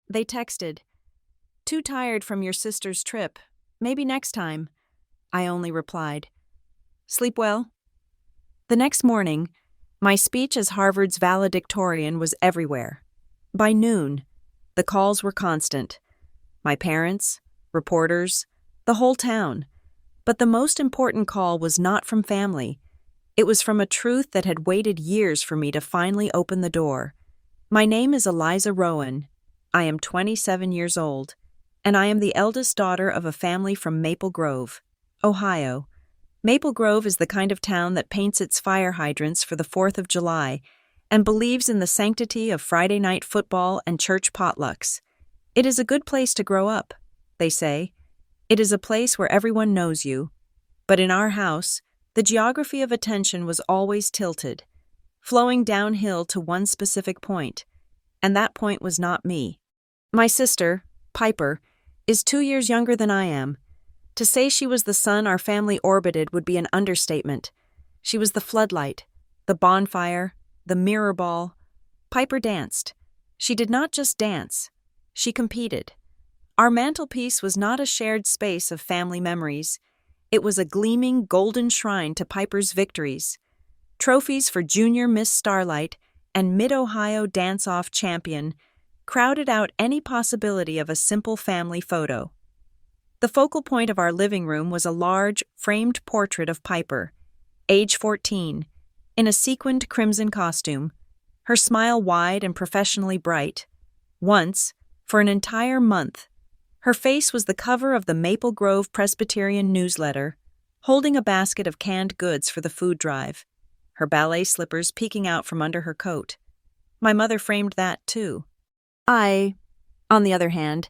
They texted, "Too tired from your sister's trip. Maybe next time." I only replied, "Sleep well?" The next morning, my speech as Harvard's valedictorian was everywhere. By noon, the calls were constant. My parents, reporters, the whole town. But the most important call was not from family. It was from a truth that had waited years for me to finally open the door. My name is Eliza Rowan. I am 27 years old, and I am the eldest daughter of a family from Maple Grove, Ohio. Maple Grove is the kind of town that paints its fire hydrants for the 4th of July and believes in the sanctity of Friday night football and church potlucks. It is a good place to grow up, they say. It is a place where everyone knows you. But in our house, the geography of attention was always tilted, flowing downhill to one specific point, and that point was not me. My sister, Piper, is 2 years younger than I am. To say she was the sun our family orbited would be an understatement. She was the floodlight, the bonfire, the mirror ball. Piper danced. She did not just dance. She competed. Our mantelpiece was not a shared space of family memories. It was a gleaming golden shrine to Piper's victories. Trophies for Junior Miss Starlight and Mid-Ohio Dance-Off Champion crowded out any possibility of a simple family photo. The focal point of our living room was a large, framed portrait of Piper, age 14, in a sequined crimson costume, her smile wide and professionally bright. Once, for an entire month, her face was the cover of the Maple Grove Presbyterian newsletter, holding a basket of canned goods for the food drive, her ballet slippers peeking out from under her coat. My mother framed that, too. I, on the other hand,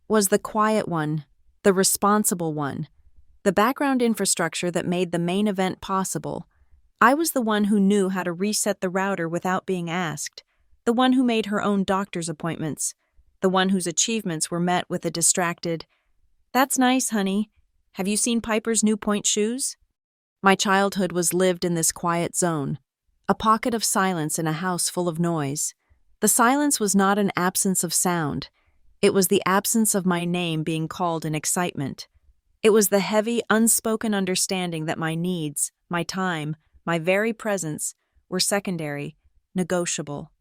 was the quiet one, the responsible one, the background infrastructure that made the main event possible. I was the one who knew how to reset the router without being asked, the one who made her own doctor's appointments, the one whose achievements were met with a distracted, "That's nice, honey. Have you seen Piper's new point shoes?" My childhood was lived in this quiet zone, a pocket of silence in a house full of noise. The silence was not an absence of sound. It was the absence of my name being called in excitement. It was the heavy, unspoken understanding that my needs, my time, my very presence were secondary, negotiable.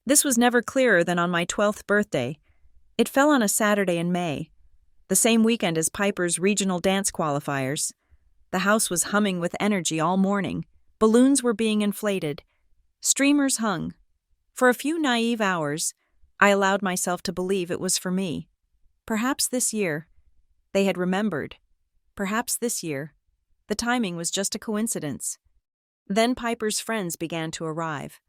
This was never clearer than on my 12th birthday. It fell on a Saturday in May, the same weekend as Piper's regional dance qualifiers. The house was humming with energy all morning. Balloons were being inflated. Streamers hung. For a few naive hours, I allowed myself to believe it was for me. Perhaps this year, they had remembered. Perhaps this year, the timing was just a coincidence. Then Piper's friends began to arrive,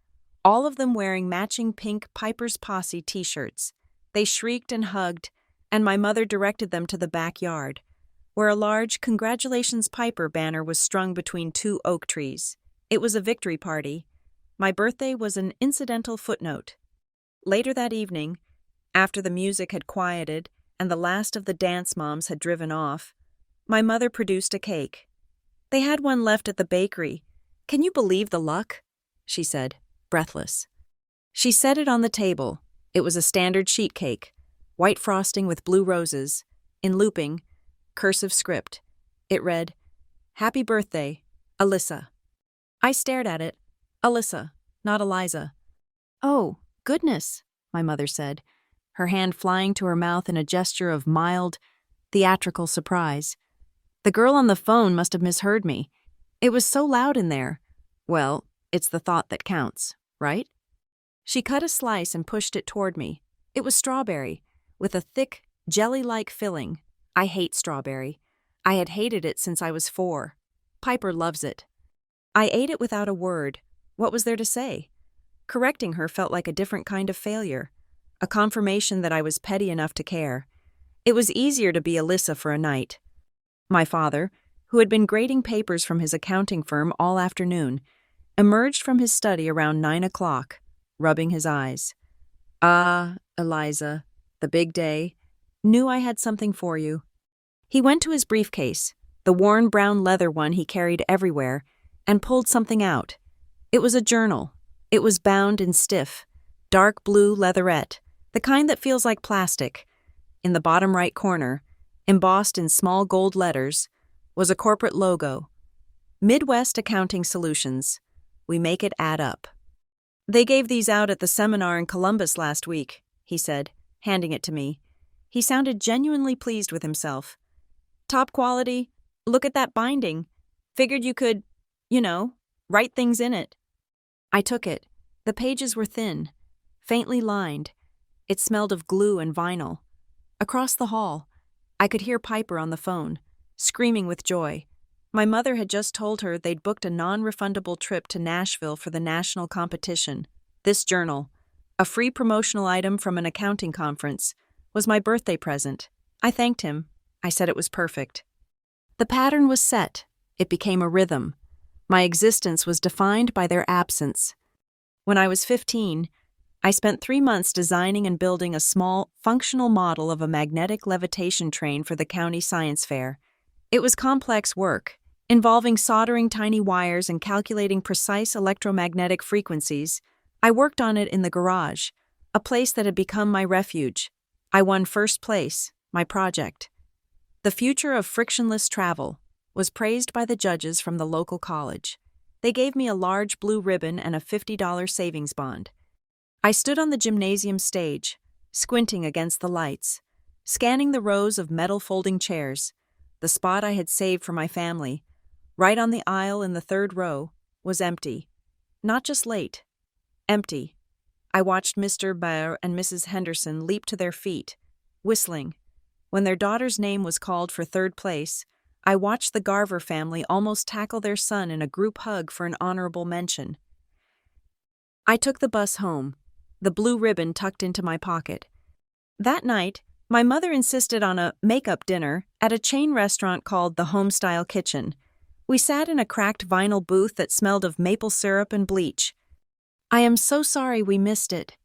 all of them wearing matching pink Piper's Posse t-shirts. They shrieked and hugged, and my mother directed them to the backyard, where a large "Congratulations Piper" banner was strung between 2 oak trees. It was a victory party. My birthday was an incidental footnote. Later that evening, after the music had quieted and the last of the dance moms had driven off, my mother produced a cake. "They had one left at the bakery. Can you believe the luck?" she said, breathless. She set it on the table. It was a standard sheet cake, white frosting with blue roses, in looping, cursive script. It read, "Happy birthday, Alyssa." I stared at it. Alyssa, not Eliza. "Oh, goodness," my mother said, her hand flying to her mouth in a gesture of mild, theatrical surprise. The girl on the phone must have misheard me. It was so loud in there. Well, it's the thought that counts, right? She cut a slice and pushed it toward me. It was strawberry, with a thick, jelly-like filling. I hate strawberry. I had hated it since I was 4. Piper loves it. I ate it without a word. What was there to say? Correcting her felt like a different kind of failure, a confirmation that I was petty enough to care. It was easier to be Alyssa for a night. My father, who had been grading papers from his accounting firm all afternoon, emerged from his study around 9 o'clock, rubbing his eyes. "Ah, Eliza, the big day. Knew I had something for you." He went to his briefcase, the worn brown leather one he carried everywhere, and pulled something out. It was a journal. It was bound in stiff, dark blue leatherette, The kind that feels like plastic. In the bottom right corner, embossed in small gold letters, was a corporate logo. Midwest Accounting Solutions. We make it add up. They gave these out at the seminar in Columbus last week, he said, handing it to me. He sounded genuinely pleased with himself. Top quality. Look at that binding. Figured you could, write things in it. I took it. The pages were thin, faintly lined. It smelled of glue and vinyl. Across the hall, I could hear Piper on the phone, screaming with joy. My mother had just told her they'd booked a non-refundable trip to Nashville for the national competition. This journal, a free promotional item from an accounting conference, was my birthday present. I thanked him. I said it was perfect. The pattern was set. It became a rhythm. My existence was defined by their absence. When I was 15, I spent 3 months designing and building a small, functional model of a magnetic levitation train for the county science fair. It was complex work, involving soldering tiny wires and calculating precise electromagnetic frequencies. I worked on it in the garage, a place that had become my refuge. I won first place, my project. The future of frictionless travel was praised by the judges from the local college. They gave me a large blue ribbon and a $50 savings bond. I stood on the gymnasium stage, squinting against the lights, scanning the rows of metal folding chairs. The spot I had saved for my family, right on the aisle in the third row, was empty. Not just late. Empty. I watched Mr. Baer and Mrs. Henderson leap to their feet, whistling. When their daughter's name was called for third place, I watched the Garver family almost tackle their son in a group hug for an honorable mention. I took the bus home, the blue ribbon tucked into my pocket. That night, my mother insisted on a makeup dinner at a chain restaurant called the Homestyle Kitchen. We sat in a cracked vinyl booth that smelled of maple syrup and bleach. I am so sorry we missed it.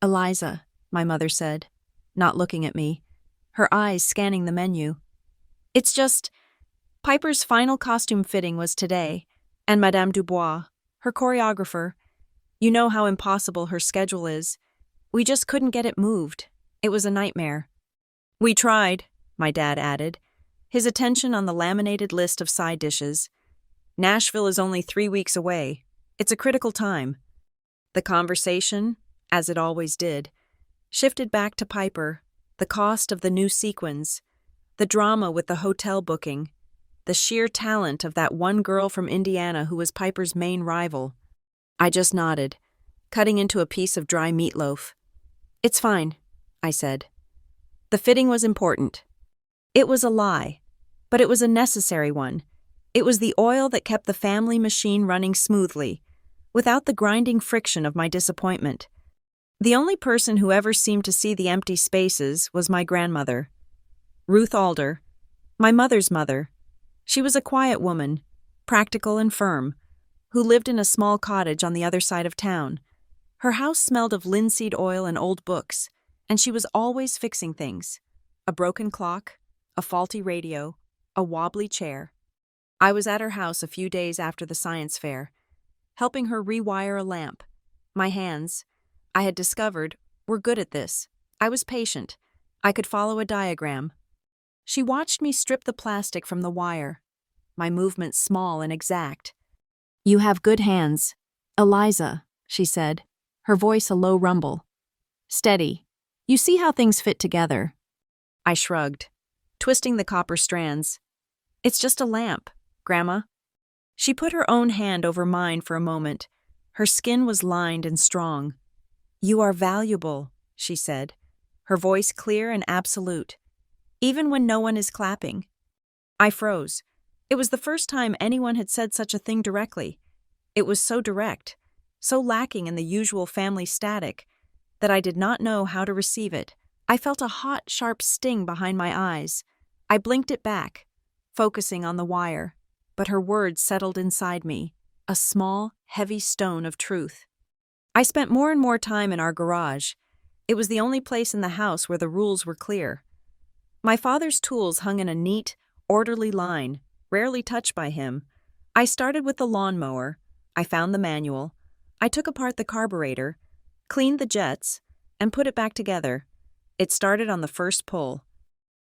Eliza, my mother said, not looking at me, her eyes scanning the menu. It's just, Piper's final costume fitting was today, and Madame Dubois, her choreographer, you know how impossible her schedule is. We just couldn't get it moved. It was a nightmare. We tried, my dad added, his attention on the laminated list of side dishes. Nashville is only 3 weeks away. It's a critical time. The conversation, as it always did, shifted back to Piper, the cost of the new sequins, the drama with the hotel booking, the sheer talent of that one girl from Indiana who was Piper's main rival. I just nodded, cutting into a piece of dry meatloaf. It's fine, I said. The fitting was important. It was a lie, but it was a necessary one. It was the oil that kept the family machine running smoothly, without the grinding friction of my disappointment. The only person who ever seemed to see the empty spaces was my grandmother, Ruth Alder, my mother's mother. She was a quiet woman, practical and firm, who lived in a small cottage on the other side of town. Her house smelled of linseed oil and old books, and she was always fixing things. A broken clock, a faulty radio, a wobbly chair. I was at her house a few days after the science fair, helping her rewire a lamp. My hands, I had discovered, were good at this. I was patient. I could follow a diagram. She watched me strip the plastic from the wire, my movements small and exact. You have good hands, Eliza, she said, her voice a low rumble. Steady. You see how things fit together. I shrugged, twisting the copper strands. It's just a lamp, Grandma. She put her own hand over mine for a moment. Her skin was lined and strong. You are valuable, she said, her voice clear and absolute, even when no one is clapping. I froze. It was the first time anyone had said such a thing directly. It was so direct, so lacking in the usual family static, that I did not know how to receive it. I felt a hot, sharp sting behind my eyes. I blinked it back, focusing on the wire, but her words settled inside me, a small, heavy stone of truth. I spent more and more time in our garage. It was the only place in the house where the rules were clear. My father's tools hung in a neat, orderly line, rarely touched by him. I started with the lawnmower. I found the manual. I took apart the carburetor, cleaned the jets, and put it back together. It started on the first pull.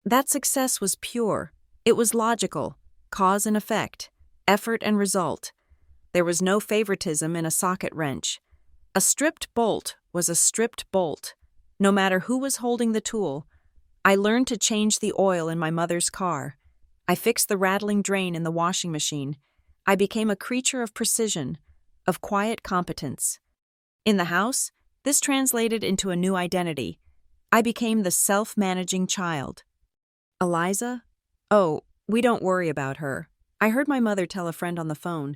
That success was pure. It was logical. Cause and effect. Effort and result. There was no favoritism in a socket wrench. A stripped bolt was a stripped bolt. No matter who was holding the tool, I learned to change the oil in my mother's car. I fixed the rattling drain in the washing machine. I became a creature of precision, of quiet competence. In the house, this translated into a new identity. I became the self-managing child. Eliza? Oh, we don't worry about her. I heard my mother tell a friend on the phone.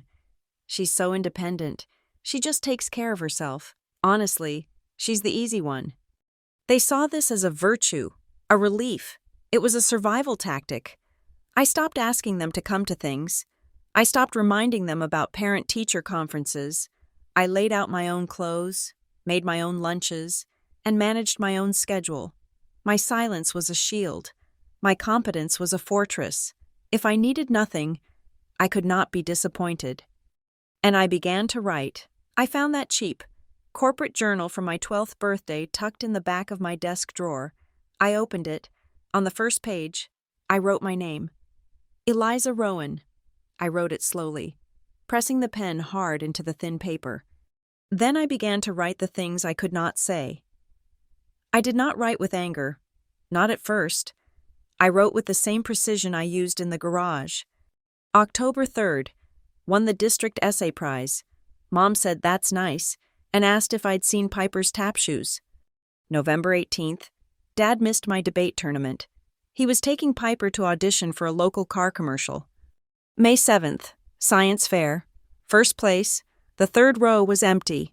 She's so independent. She just takes care of herself. Honestly, she's the easy one. They saw this as a virtue, a relief. It was a survival tactic. I stopped asking them to come to things. I stopped reminding them about parent-teacher conferences. I laid out my own clothes, made my own lunches, and managed my own schedule. My silence was a shield. My competence was a fortress. If I needed nothing, I could not be disappointed. And I began to write. I found that cheap corporate journal from my 12th birthday tucked in the back of my desk drawer. I opened it. On the first page, I wrote my name. Eliza Rowan. I wrote it slowly, pressing the pen hard into the thin paper. Then I began to write the things I could not say. I did not write with anger. Not at first. I wrote with the same precision I used in the garage. October 3rd. Won the district essay prize. Mom said that's nice and asked if I'd seen Piper's tap shoes. November 18th. Dad missed my debate tournament. He was taking Piper to audition for a local car commercial. May 7th. Science fair. First place. The third row was empty.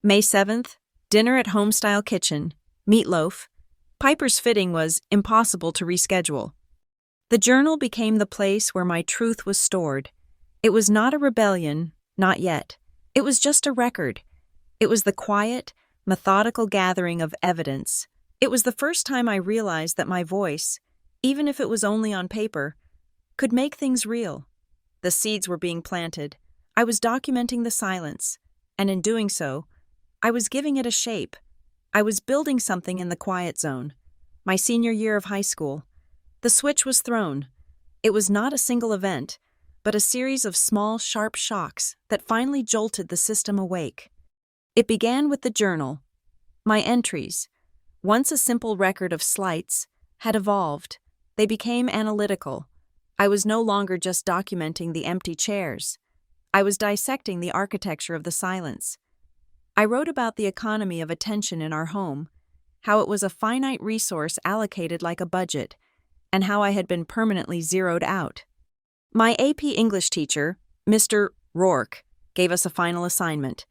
May 7th. Dinner at Homestyle Kitchen. Meatloaf. Piper's fitting was impossible to reschedule. The journal became the place where my truth was stored. It was not a rebellion, not yet. It was just a record. It was the quiet, methodical gathering of evidence. It was the first time I realized that my voice, even if it was only on paper, could make things real. The seeds were being planted. I was documenting the silence, and in doing so, I was giving it a shape. I was building something in the quiet zone. My senior year of high school. The switch was thrown. It was not a single event, but a series of small, sharp shocks that finally jolted the system awake. It began with the journal. My entries, once a simple record of slights, had evolved. They became analytical. I was no longer just documenting the empty chairs. I was dissecting the architecture of the silence. I wrote about the economy of attention in our home, how it was a finite resource allocated like a budget, and how I had been permanently zeroed out. My AP English teacher, Mr. Rourke, gave us a final assignment,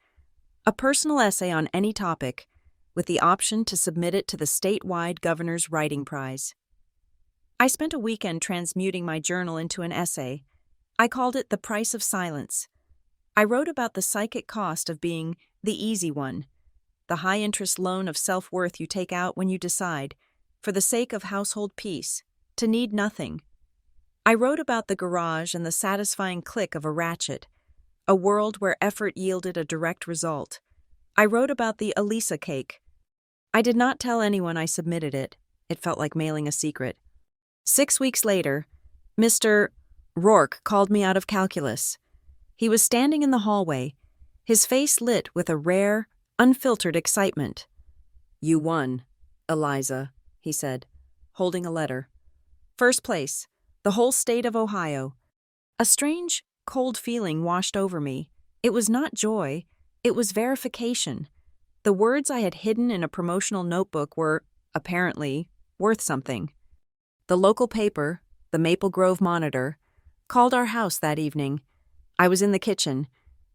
a personal essay on any topic, with the option to submit it to the statewide governor's writing prize. I spent a weekend transmuting my journal into an essay. I called it The Price of Silence. I wrote about the psychic cost of being the easy one, the high-interest loan of self-worth you take out when you decide, for the sake of household peace, to need nothing. I wrote about the garage and the satisfying click of a ratchet, a world where effort yielded a direct result. I wrote about the Elisa cake. I did not tell anyone I submitted it. It felt like mailing a secret. 6 weeks later, Mr. Rourke called me out of calculus. He was standing in the hallway, his face lit with a rare, unfiltered excitement. "You won, Eliza," he said, holding a letter. "First place, the whole state of Ohio." A strange, cold feeling washed over me. It was not joy, it was verification. The words I had hidden in a promotional notebook were, apparently, worth something. The local paper, the Maple Grove Monitor, called our house that evening. I was in the kitchen,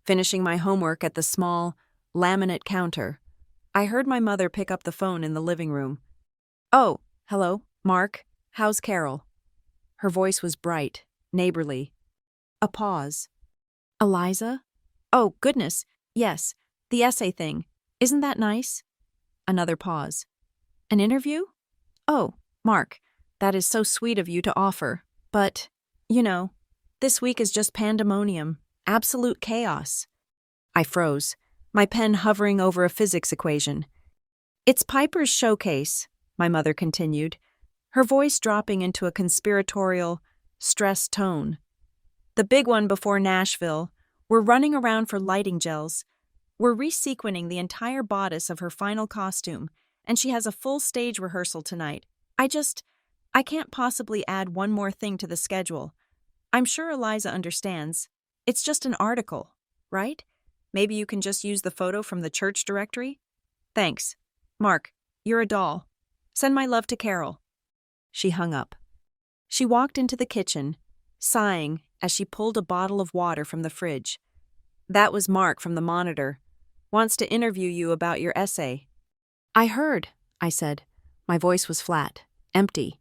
finishing my homework at the small, laminate counter. I heard my mother pick up the phone in the living room. "Oh, hello, Mark. How's Carol?" Her voice was bright, neighborly. A pause. "Eliza? Oh, goodness, yes, the essay thing. Isn't that nice?" Another pause. "An interview? Oh, Mark, that is so sweet of you to offer. But, this week is just pandemonium, absolute chaos." I froze, my pen hovering over a physics equation. It's Piper's showcase, my mother continued, her voice dropping into a conspiratorial, stressed tone. The big one before Nashville. We're running around for lighting gels. We're resequencing the entire bodice of her final costume, and she has a full stage rehearsal tonight. I can't possibly add one more thing to the schedule. I'm sure Eliza understands. It's just an article, right? Maybe you can just use the photo from the church directory? Thanks. Mark, you're a doll. Send my love to Carol. She hung up. She walked into the kitchen, sighing as she pulled a bottle of water from the fridge. That was Mark from the Monitor. Wants to interview you about your essay. I heard, I said. My voice was flat, empty.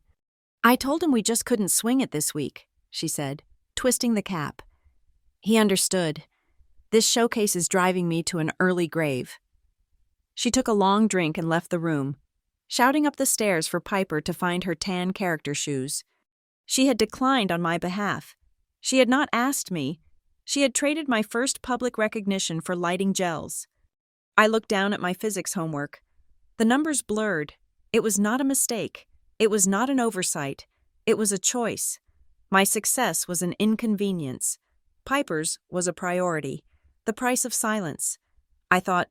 I told him we just couldn't swing it this week, she said, twisting the cap. He understood. This showcase is driving me to an early grave. She took a long drink and left the room, shouting up the stairs for Piper to find her tan character shoes. She had declined on my behalf. She had not asked me. She had traded my first public recognition for lighting gels. I looked down at my physics homework. The numbers blurred. It was not a mistake. It was not an oversight. It was a choice. My success was an inconvenience. Piper's was a priority. The price of silence, I thought,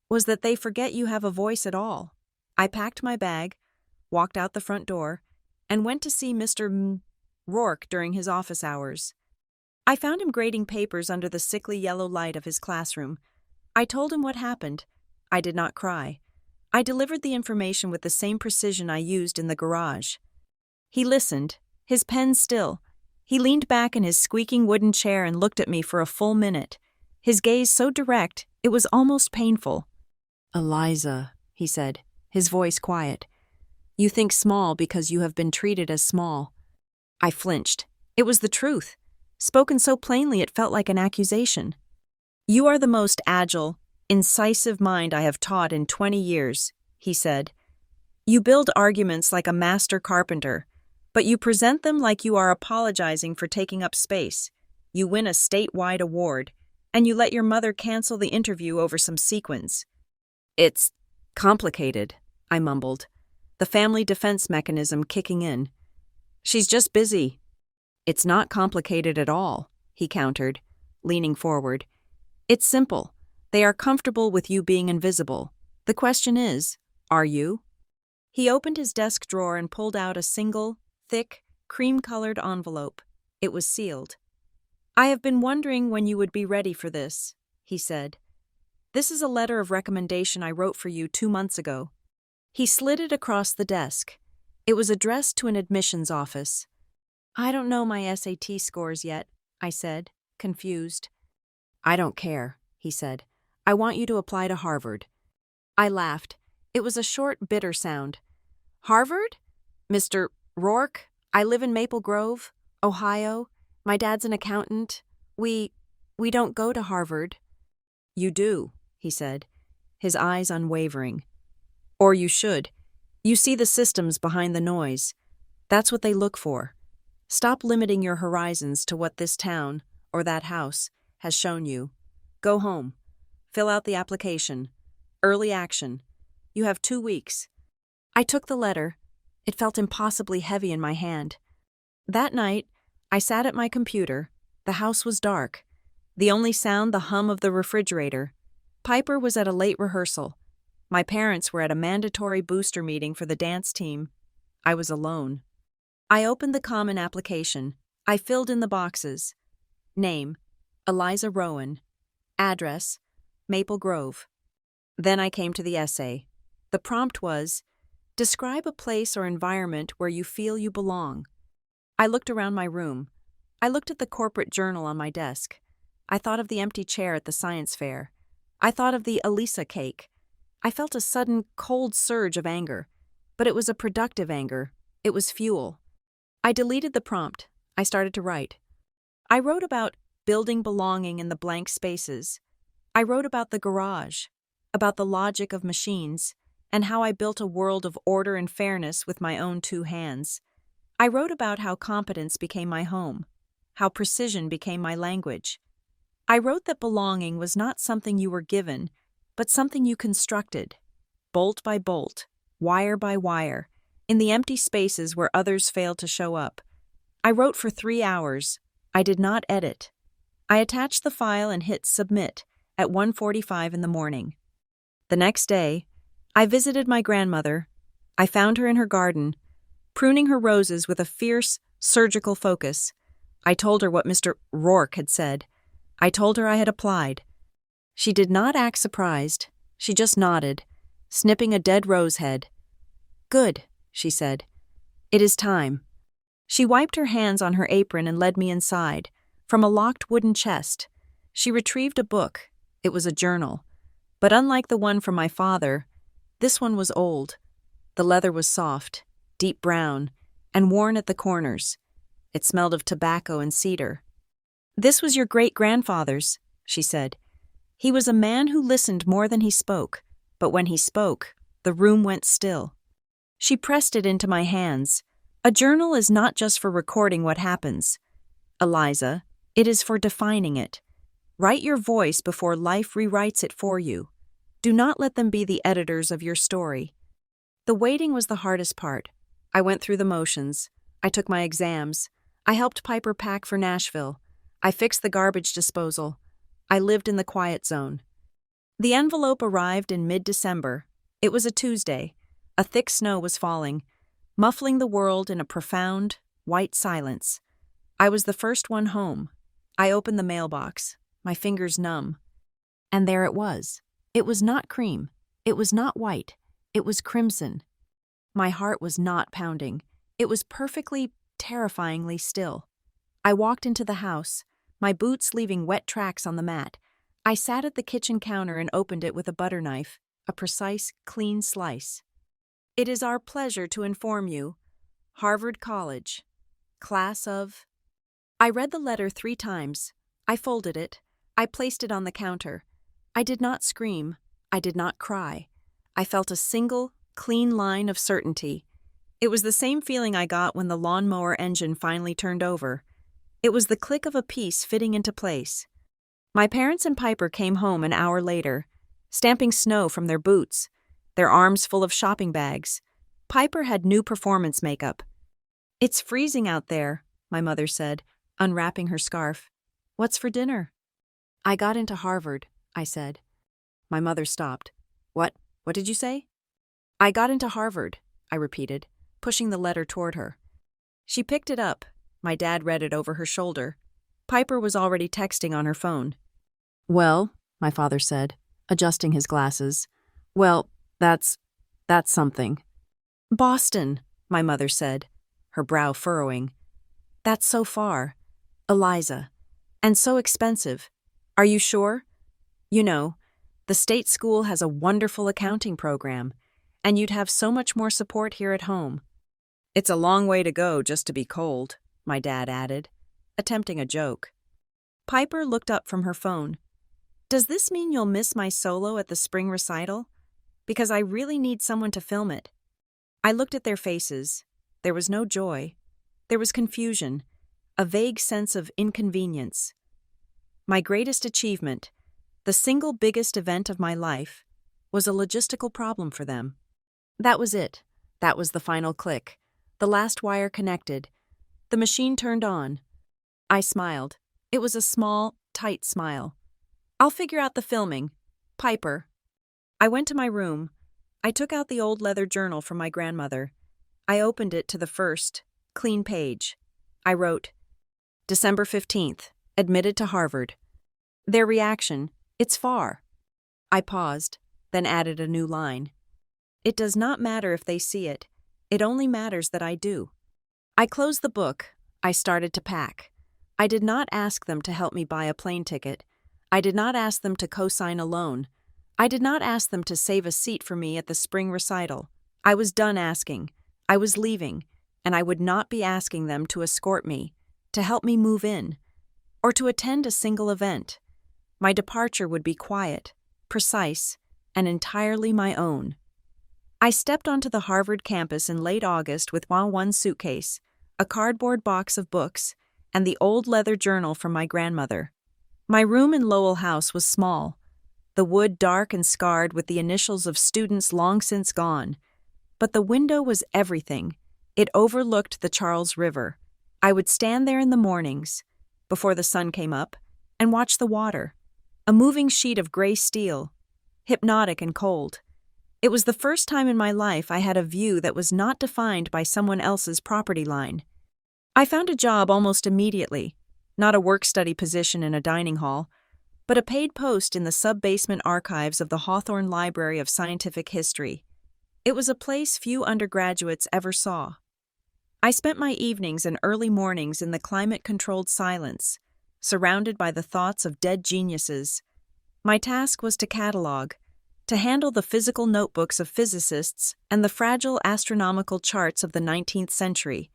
was that they forget you have a voice at all. I packed my bag, walked out the front door, and went to see Mr. Rourke during his office hours. I found him grading papers under the sickly yellow light of his classroom. I told him what happened. I did not cry. I delivered the information with the same precision I used in the garage. He listened, his pen still. He leaned back in his squeaking wooden chair and looked at me for a full minute, his gaze so direct it was almost painful. Eliza, he said, his voice quiet. You think small because you have been treated as small. I flinched. It was the truth. Spoken so plainly it felt like an accusation. You are the most agile, incisive mind I have taught in 20 years, he said. You build arguments like a master carpenter, but you present them like you are apologizing for taking up space. You win a statewide award, and you let your mother cancel the interview over some sequins. It's complicated, I mumbled, the family defense mechanism kicking in. She's just busy. It's not complicated at all, he countered, leaning forward. It's simple. They are comfortable with you being invisible. The question is, are you? He opened his desk drawer and pulled out a single, thick, cream-colored envelope. It was sealed. I have been wondering when you would be ready for this, he said. This is a letter of recommendation I wrote for you 2 months ago. He slid it across the desk. It was addressed to an admissions office. I don't know my SAT scores yet, I said, confused. I don't care, he said. I want you to apply to Harvard. I laughed. It was a short, bitter sound. Harvard? Mr. Rourke, I live in Maple Grove, Ohio. My dad's an accountant. We don't go to Harvard. You do, he said, his eyes unwavering. Or you should. You see the systems behind the noise. That's what they look for. Stop limiting your horizons to what this town, or that house, has shown you. Go home. Fill out the application. Early action. You have 2 weeks. I took the letter. It felt impossibly heavy in my hand. That night, I sat at my computer. The house was dark. The only sound the hum of the refrigerator. Piper was at a late rehearsal. My parents were at a mandatory booster meeting for the dance team. I was alone. I opened the common application. I filled in the boxes. Name, Eliza Rowan. Address, Maple Grove. Then I came to the essay. The prompt was, describe a place or environment where you feel you belong. I looked around my room. I looked at the corporate journal on my desk. I thought of the empty chair at the science fair. I thought of the Elisa cake. I felt a sudden, cold surge of anger. But it was a productive anger. It was fuel. I deleted the prompt. I started to write. I wrote about building belonging in the blank spaces. I wrote about the garage, about the logic of machines, and how I built a world of order and fairness with my own 2 hands. I wrote about how competence became my home, how precision became my language. I wrote that belonging was not something you were given, but something you constructed. bolt by bolt, wire by wire, in the empty spaces where others failed to show up. I wrote for 3 hours. I did not edit. I attached the file and hit submit at 1:45 in the morning. The next day, I visited my grandmother. I found her in her garden, pruning her roses with a fierce, surgical focus. I told her what Mr. Rourke had said. I told her I had applied. She did not act surprised. She just nodded, snipping a dead rose head. "Good," she said. "It is time." She wiped her hands on her apron and led me inside. From a locked wooden chest, she retrieved a book. It was a journal. But unlike the one from my father, this one was old. The leather was soft, deep brown, and worn at the corners. It smelled of tobacco and cedar. "This was your great-grandfather's," she said. "He was a man who listened more than he spoke, but when he spoke, the room went still." She pressed it into my hands. "A journal is not just for recording what happens, Eliza, it is for defining it. Write your voice before life rewrites it for you. Do not let them be the editors of your story." The waiting was the hardest part. I went through the motions. I took my exams. I helped Piper pack for Nashville. I fixed the garbage disposal. I lived in the quiet zone. The envelope arrived in mid-December. It was a Tuesday. A thick snow was falling, muffling the world in a profound, white silence. I was the first one home. I opened the mailbox, my fingers numb. And there it was. It was not cream. It was not white. It was crimson. My heart was not pounding. It was perfectly, terrifyingly still. I walked into the house, my boots leaving wet tracks on the mat. I sat at the kitchen counter and opened it with a butter knife, a precise, clean slice. "It is our pleasure to inform you, Harvard College, class of..." I read the letter 3 times. I folded it. I placed it on the counter. I did not scream. I did not cry. I felt a single, clean line of certainty. It was the same feeling I got when the lawnmower engine finally turned over. It was the click of a piece fitting into place. My parents and Piper came home an hour later, stamping snow from their boots, their arms full of shopping bags. Piper had new performance makeup. "It's freezing out there," my mother said, unwrapping her scarf. "What's for dinner?" "I got into Harvard," I said. My mother stopped. What did you say?" "I got into Harvard," I repeated, pushing the letter toward her. She picked it up. My dad read it over her shoulder. Piper was already texting on her phone. "Well," my father said, adjusting his glasses. "Well, that's something." "Boston," my mother said, her brow furrowing. "That's so far. Eliza. And so expensive. Are you sure? You know, the state school has a wonderful accounting program, and you'd have so much more support here at home." "It's a long way to go just to be cold," my dad added, attempting a joke. Piper looked up from her phone. "Does this mean you'll miss my solo at the spring recital? Because I really need someone to film it." I looked at their faces. There was no joy. There was confusion, a vague sense of inconvenience. My greatest achievement, the single biggest event of my life, was a logistical problem for them. That was it. That was the final click. The last wire connected. The machine turned on. I smiled. It was a small, tight smile. "I'll figure out the filming. Piper." I went to my room. I took out the old leather journal from my grandmother. I opened it to the first, clean page. I wrote, "December 15th, admitted to Harvard." Their reaction, "It's far." I paused, then added a new line. "It does not matter if they see it. It only matters that I do." I closed the book. I started to pack. I did not ask them to help me buy a plane ticket. I did not ask them to co-sign a loan. I did not ask them to save a seat for me at the spring recital. I was done asking. I was leaving, and I would not be asking them to escort me, to help me move in, or to attend a single event. My departure would be quiet, precise, and entirely my own. I stepped onto the Harvard campus in late August with one suitcase, a cardboard box of books, and the old leather journal from my grandmother. My room in Lowell House was small. the wood dark and scarred with the initials of students long since gone. But the window was everything. It overlooked the Charles River. I would stand there in the mornings, before the sun came up, and watch the water, a moving sheet of gray steel, hypnotic and cold. It was the first time in my life I had a view that was not defined by someone else's property line. I found a job almost immediately, not a work-study position in a dining hall, but a paid post in the sub-basement archives of the Hawthorne Library of Scientific History. It was a place few undergraduates ever saw. I spent my evenings and early mornings in the climate-controlled silence, surrounded by the thoughts of dead geniuses. My task was to catalog, to handle the physical notebooks of physicists and the fragile astronomical charts of the 19th century.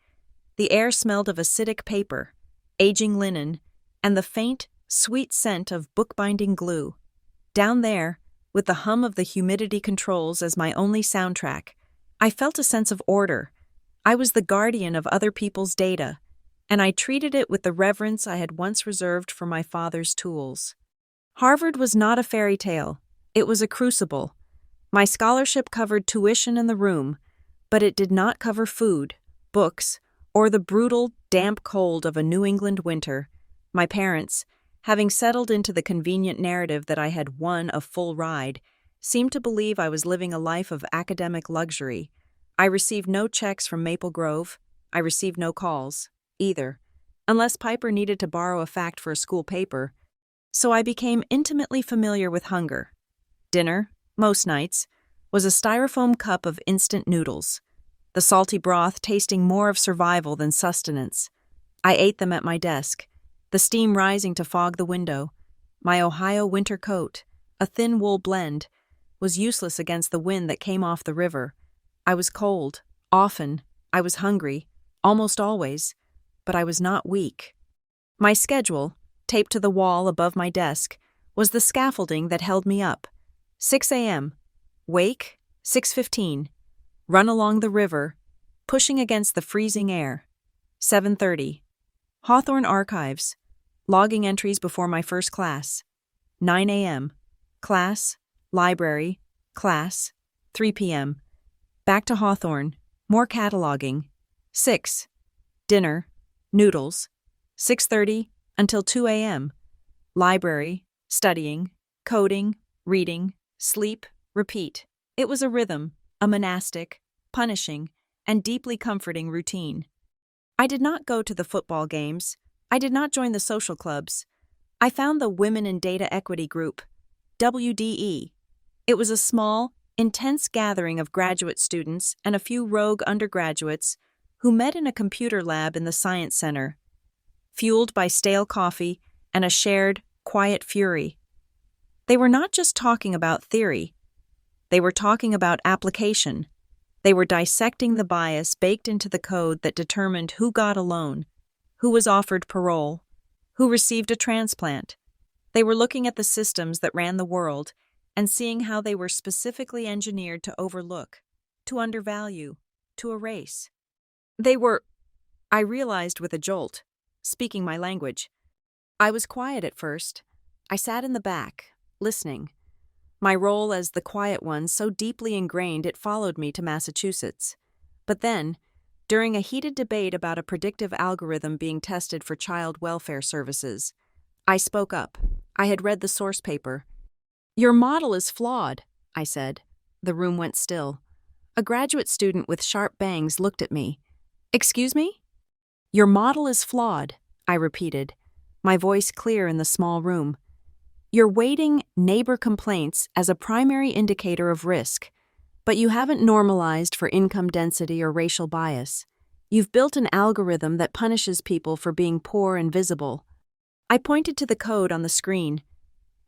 The air smelled of acidic paper, aging linen, and the faint, sweet scent of bookbinding glue. Down there, with the hum of the humidity controls as my only soundtrack, I felt a sense of order. I was the guardian of other people's data, and I treated it with the reverence I had once reserved for my father's tools. Harvard was not a fairy tale. It was a crucible. My scholarship covered tuition and the room, but it did not cover food, books, or the brutal, damp cold of a New England winter. My parents, having settled into the convenient narrative that I had won a full ride, seemed to believe I was living a life of academic luxury. I received no checks from Maple Grove. I received no calls, either, unless Piper needed to borrow a fact for a school paper. So I became intimately familiar with hunger. Dinner, most nights, was a styrofoam cup of instant noodles, the salty broth tasting more of survival than sustenance. I ate them at my desk, the steam rising to fog the window. My Ohio winter coat, a thin wool blend, was useless against the wind that came off the river. I was cold, often. I was hungry, almost always, but I was not weak. My schedule, taped to the wall above my desk, was the scaffolding that held me up. 6 a.m. Wake, 6:15. Run along the river, pushing against the freezing air. 7:30. Hawthorne Archives. Logging entries before my first class. 9 a.m. Class, library, class. 3 p.m. Back to Hawthorne. More cataloging. 6. Dinner, noodles. 6:30 until 2 a.m. Library, studying, coding, reading, sleep, repeat. It was a rhythm, a monastic, punishing, and deeply comforting routine. I did not go to the football games. I did not join the social clubs. I found the Women in Data Equity Group, WDE. It was a small, intense gathering of graduate students and a few rogue undergraduates who met in a computer lab in the Science Center, fueled by stale coffee and a shared, quiet fury. They were not just talking about theory. They were talking about application. They were dissecting the bias baked into the code that determined who got a loan, who was offered parole, who received a transplant. They were looking at the systems that ran the world and seeing how they were specifically engineered to overlook, to undervalue, to erase. I realized with a jolt, speaking my language. I was quiet at first. I sat in the back, listening. My role as the quiet one so deeply ingrained it followed me to Massachusetts. But then, during a heated debate about a predictive algorithm being tested for child welfare services, I spoke up. I had read the source paper. "Your model is flawed," I said. The room went still. A graduate student with sharp bangs looked at me. "Excuse me?" "Your model is flawed," I repeated, my voice clear in the small room. "You're weighting neighbor complaints as a primary indicator of risk, but you haven't normalized for income density or racial bias. You've built an algorithm that punishes people for being poor and visible." I pointed to the code on the screen.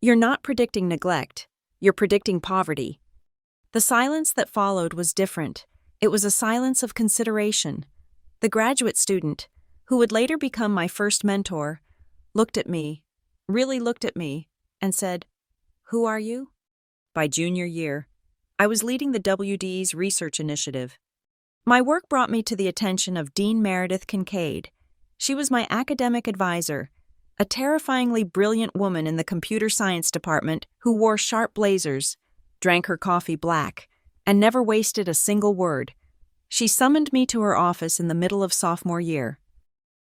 "You're not predicting neglect. You're predicting poverty." The silence that followed was different. It was a silence of consideration. The graduate student, who would later become my first mentor, looked at me, really looked at me, and said, "Who are you?" By junior year, I was leading the WD's research initiative. My work brought me to the attention of Dean Meredith Kincaid. She was my academic advisor, a terrifyingly brilliant woman in the computer science department who wore sharp blazers, drank her coffee black, and never wasted a single word. She summoned me to her office in the middle of sophomore year.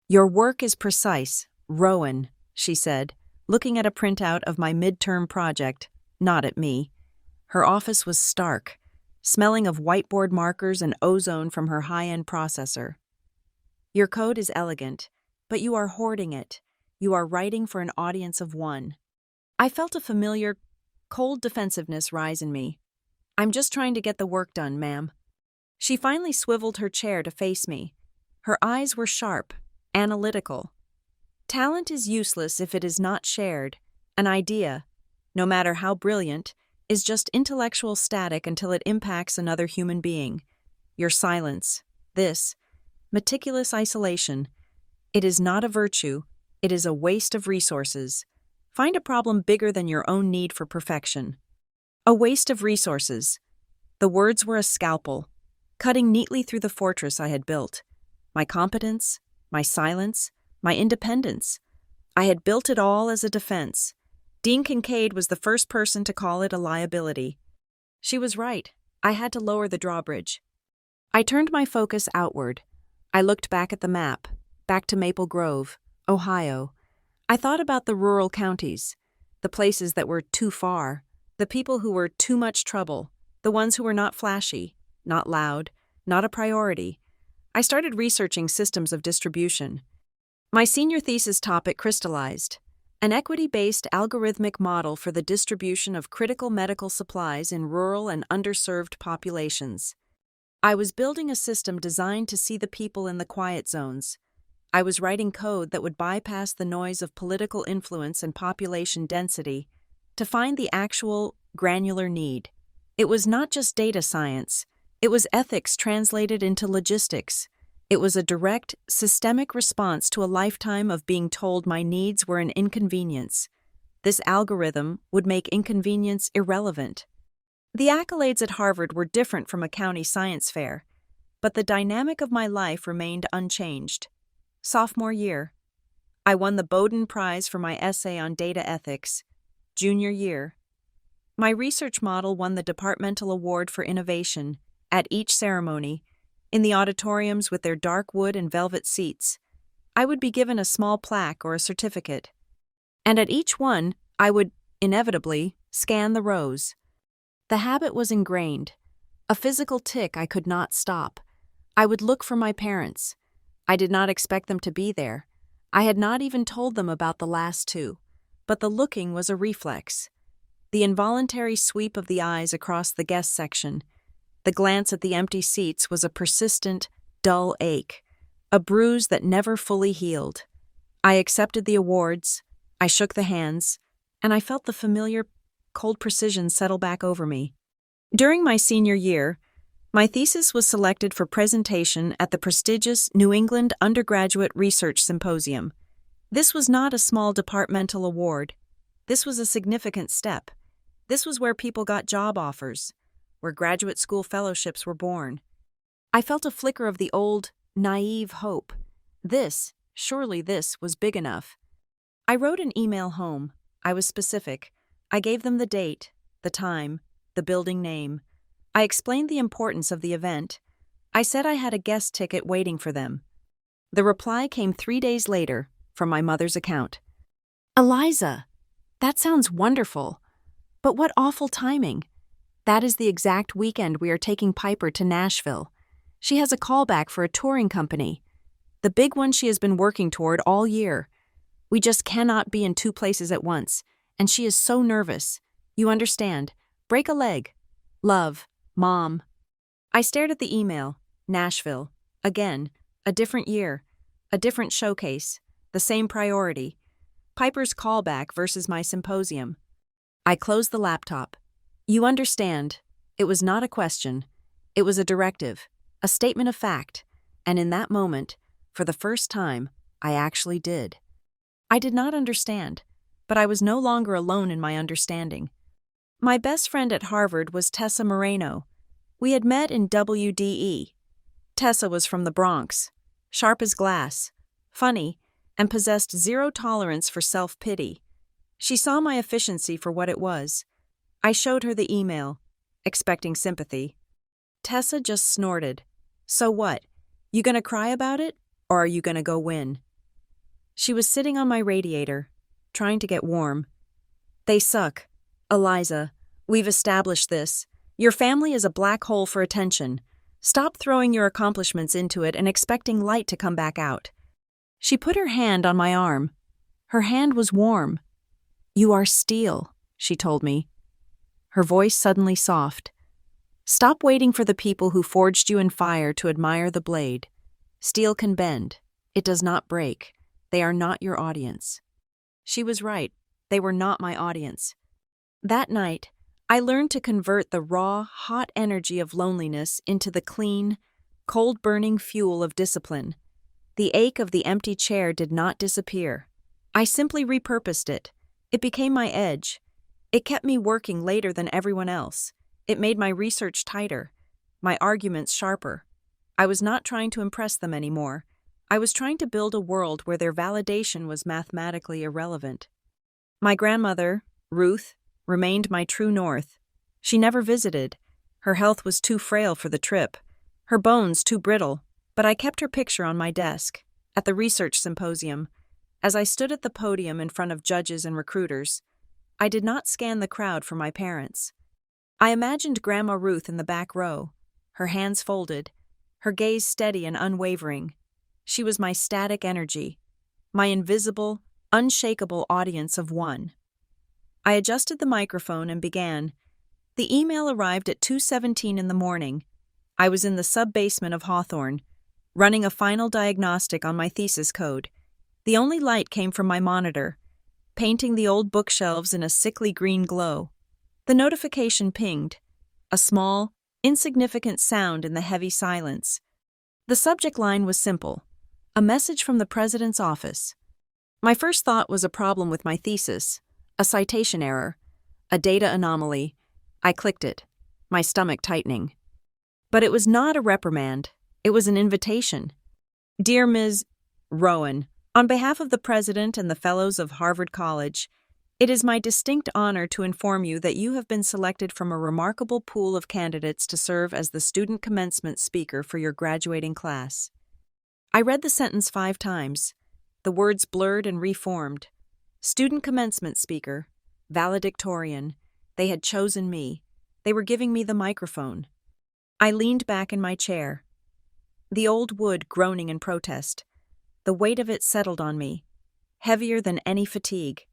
"Your work is precise, Rowan," she said, looking at a printout of my midterm project, not at me. Her office was stark, smelling of whiteboard markers and ozone from her high-end processor. "Your code is elegant, but you are hoarding it. You are writing for an audience of one." I felt a familiar, cold defensiveness rise in me. "I'm just trying to get the work done, ma'am." She finally swiveled her chair to face me. Her eyes were sharp, analytical. "Talent is useless if it is not shared. An idea, no matter how brilliant, is just intellectual static until it impacts another human being. Your silence, this, meticulous isolation, it is not a virtue, it is a waste of resources. Find a problem bigger than your own need for perfection." A waste of resources. The words were a scalpel, cutting neatly through the fortress I had built. My competence, my silence, my independence. I had built it all as a defense. Dean Kincaid was the first person to call it a liability. She was right. I had to lower the drawbridge. I turned my focus outward. I looked back at the map, back to Maple Grove, Ohio. I thought about the rural counties, the places that were too far, the people who were too much trouble, the ones who were not flashy, not loud, not a priority. I started researching systems of distribution. My senior thesis topic crystallized: an equity-based algorithmic model for the distribution of critical medical supplies in rural and underserved populations. I was building a system designed to see the people in the quiet zones. I was writing code that would bypass the noise of political influence and population density to find the actual, granular need. It was not just data science. It was ethics translated into logistics. It was a direct, systemic response to a lifetime of being told my needs were an inconvenience. This algorithm would make inconvenience irrelevant. The accolades at Harvard were different from a county science fair, but the dynamic of my life remained unchanged. Sophomore year. I won the Bowden Prize for my essay on data ethics. Junior year. My research model won the Departmental Award for Innovation at each ceremony, in the auditoriums with their dark wood and velvet seats. I would be given a small plaque or a certificate. And at each one, I would, inevitably, scan the rows. The habit was ingrained, a physical tic I could not stop. I would look for my parents. I did not expect them to be there. I had not even told them about the last two, but the looking was a reflex. The involuntary sweep of the eyes across the guest section, the glance at the empty seats was a persistent, dull ache, a bruise that never fully healed. I accepted the awards, I shook the hands, and I felt the familiar, cold precision settle back over me. During my senior year, my thesis was selected for presentation at the prestigious New England Undergraduate Research Symposium. This was not a small departmental award. This was a significant step. This was where people got job offers, where graduate school fellowships were born. I felt a flicker of the old, naive hope. Surely this was big enough. I wrote an email home. I was specific. I gave them the date, the time, the building name. I explained the importance of the event. I said I had a guest ticket waiting for them. The reply came 3 days later from my mother's account. "Eliza, that sounds wonderful. But what awful timing. That is the exact weekend we are taking Piper to Nashville. She has a callback for a touring company, the big one she has been working toward all year. We just cannot be in two places at once, and she is so nervous. You understand. Break a leg. Love, Mom." I stared at the email. Nashville. Again. A different year. A different showcase. The same priority. Piper's callback versus my symposium. I closed the laptop. You understand. It was not a question. It was a directive, a statement of fact. And in that moment, for the first time, I actually did. I did not understand, but I was no longer alone in my understanding. My best friend at Harvard was Tessa Moreno. We had met in WDE. Tessa was from the Bronx, sharp as glass, funny, and possessed zero tolerance for self-pity. She saw my efficiency for what it was. I showed her the email, expecting sympathy. Tessa just snorted. So what? You gonna cry about it, or are you gonna go win? She was sitting on my radiator, trying to get warm. They suck. Eliza, we've established this. Your family is a black hole for attention. Stop throwing your accomplishments into it and expecting light to come back out. She put her hand on my arm. Her hand was warm. You are steel, she told me. Her voice suddenly soft. Stop waiting for the people who forged you in fire to admire the blade. Steel can bend. It does not break. They are not your audience. She was right. They were not my audience. That night, I learned to convert the raw, hot energy of loneliness into the clean, cold-burning fuel of discipline. The ache of the empty chair did not disappear. I simply repurposed it. It became my edge. It kept me working later than everyone else. It made my research tighter, my arguments sharper. I was not trying to impress them anymore. I was trying to build a world where their validation was mathematically irrelevant. My grandmother, Ruth, remained my true north. She never visited. Her health was too frail for the trip, her bones too brittle, but I kept her picture on my desk, at the research symposium. As I stood at the podium in front of judges and recruiters, I did not scan the crowd for my parents. I imagined Grandma Ruth in the back row, her hands folded, her gaze steady and unwavering. She was my static energy, my invisible, unshakable audience of one. I adjusted the microphone and began. The email arrived at 2:17 in the morning. I was in the sub-basement of Hawthorne, running a final diagnostic on my thesis code. The only light came from my monitor, painting the old bookshelves in a sickly green glow. The notification pinged, a small, insignificant sound in the heavy silence. The subject line was simple, a message from the president's office. My first thought was a problem with my thesis, a citation error, a data anomaly. I clicked it, my stomach tightening. But it was not a reprimand, it was an invitation. Dear Ms. Rowan, on behalf of the President and the Fellows of Harvard College, it is my distinct honor to inform you that you have been selected from a remarkable pool of candidates to serve as the student commencement speaker for your graduating class. I read the sentence 5 times. The words blurred and reformed. Student commencement speaker, valedictorian. They had chosen me. They were giving me the microphone. I leaned back in my chair, the old wood groaning in protest. The weight of it settled on me, heavier than any fatigue.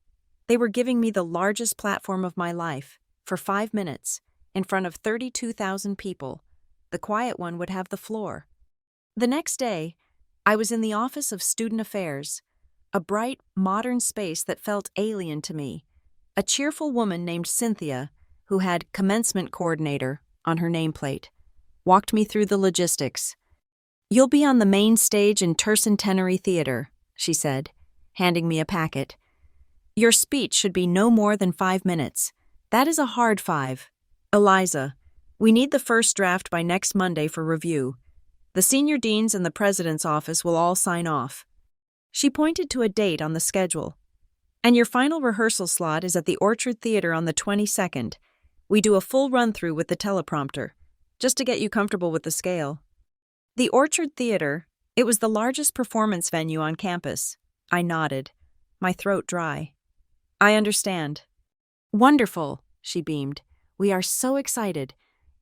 They were giving me the largest platform of my life, for 5 minutes, in front of 32,000 people. The quiet one would have the floor. The next day, I was in the Office of Student Affairs, a bright, modern space that felt alien to me. A cheerful woman named Cynthia, who had commencement coordinator on her nameplate, walked me through the logistics. You'll be on the main stage in Tercentenary Theater, she said, handing me a packet. Your speech should be no more than 5 minutes. That is a hard 5. Eliza, we need the first draft by next Monday for review. The senior deans and the president's office will all sign off. She pointed to a date on the schedule. And your final rehearsal slot is at the Orchard Theater on the 22nd. We do a full run-through with the teleprompter, just to get you comfortable with the scale. The Orchard Theater, it was the largest performance venue on campus. I nodded, my throat dry. I understand. Wonderful, she beamed. We are so excited.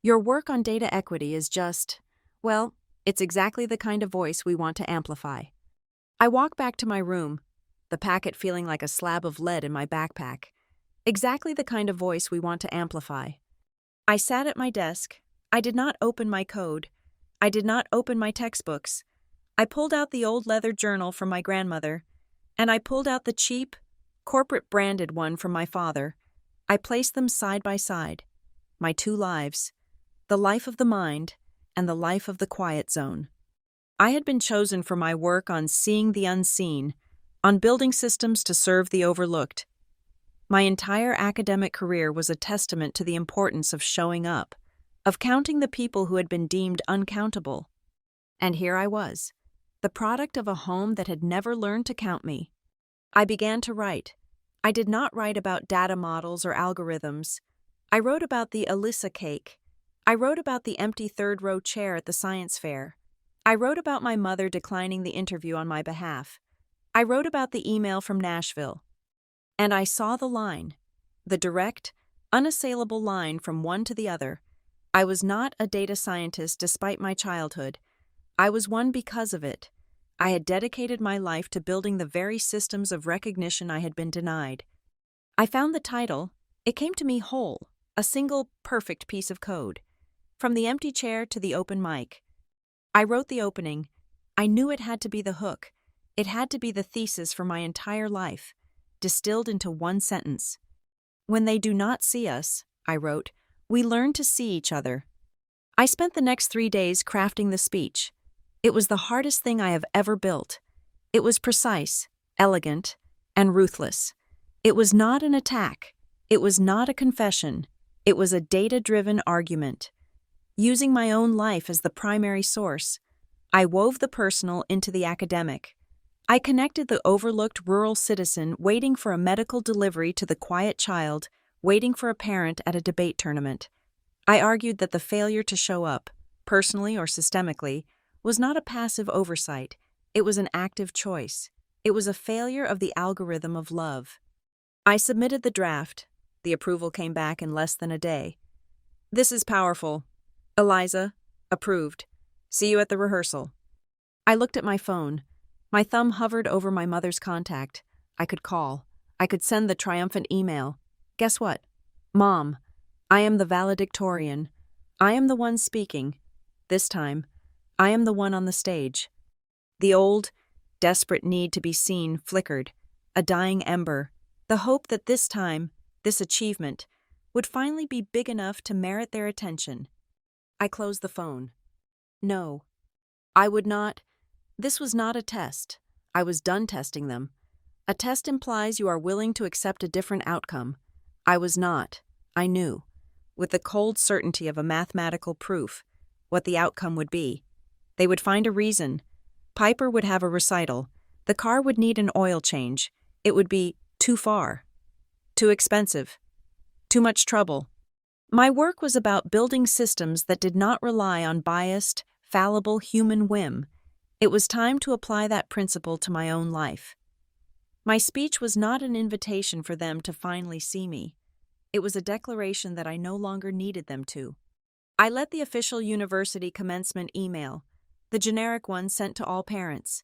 Your work on data equity is just, well, it's exactly the kind of voice we want to amplify. I walked back to my room, the packet feeling like a slab of lead in my backpack. Exactly the kind of voice we want to amplify. I sat at my desk. I did not open my code. I did not open my textbooks. I pulled out the old leather journal from my grandmother, and I pulled out the cheap, corporate-branded one from my father. I placed them side by side, my 2 lives, the life of the mind and the life of the quiet zone. I had been chosen for my work on seeing the unseen, on building systems to serve the overlooked. My entire academic career was a testament to the importance of showing up, of counting the people who had been deemed uncountable. And here I was, the product of a home that had never learned to count me. I began to write. I did not write about data models or algorithms. I wrote about the Alyssa cake. I wrote about the empty third-row chair at the science fair. I wrote about my mother declining the interview on my behalf. I wrote about the email from Nashville. And I saw the line, the direct, unassailable line from one to the other. I was not a data scientist despite my childhood. I was one because of it. I had dedicated my life to building the very systems of recognition I had been denied. I found the title. It came to me whole, a single, perfect piece of code. From the empty chair to the open mic. I wrote the opening. I knew it had to be the hook. It had to be the thesis for my entire life, distilled into one sentence. When they do not see us, I wrote, we learn to see each other. I spent the next 3 days crafting the speech. It was the hardest thing I have ever built. It was precise, elegant, and ruthless. It was not an attack. It was not a confession. It was a data-driven argument. Using my own life as the primary source, I wove the personal into the academic. I connected the overlooked rural citizen waiting for a medical delivery to the quiet child waiting for a parent at a debate tournament. I argued that the failure to show up, personally or systemically, was not a passive oversight. It was an active choice. It was a failure of the algorithm of love. I submitted the draft. The approval came back in less than a day. This is powerful. Eliza, approved. See you at the rehearsal. I looked at my phone. My thumb hovered over my mother's contact. I could call. I could send the triumphant email. Guess what? Mom, I am the valedictorian. I am the one speaking. This time, I am the one on the stage. The old, desperate need to be seen flickered, a dying ember, the hope that this time, this achievement, would finally be big enough to merit their attention. I closed the phone. No, I would not. This was not a test. I was done testing them. A test implies you are willing to accept a different outcome. I was not. I knew, with the cold certainty of a mathematical proof, what the outcome would be. They would find a reason. Piper would have a recital. The car would need an oil change. It would be too far. Too expensive. Too much trouble. My work was about building systems that did not rely on biased, fallible human whim. It was time to apply that principle to my own life. My speech was not an invitation for them to finally see me. It was a declaration that I no longer needed them to. I let the official university commencement email, the generic one sent to all parents,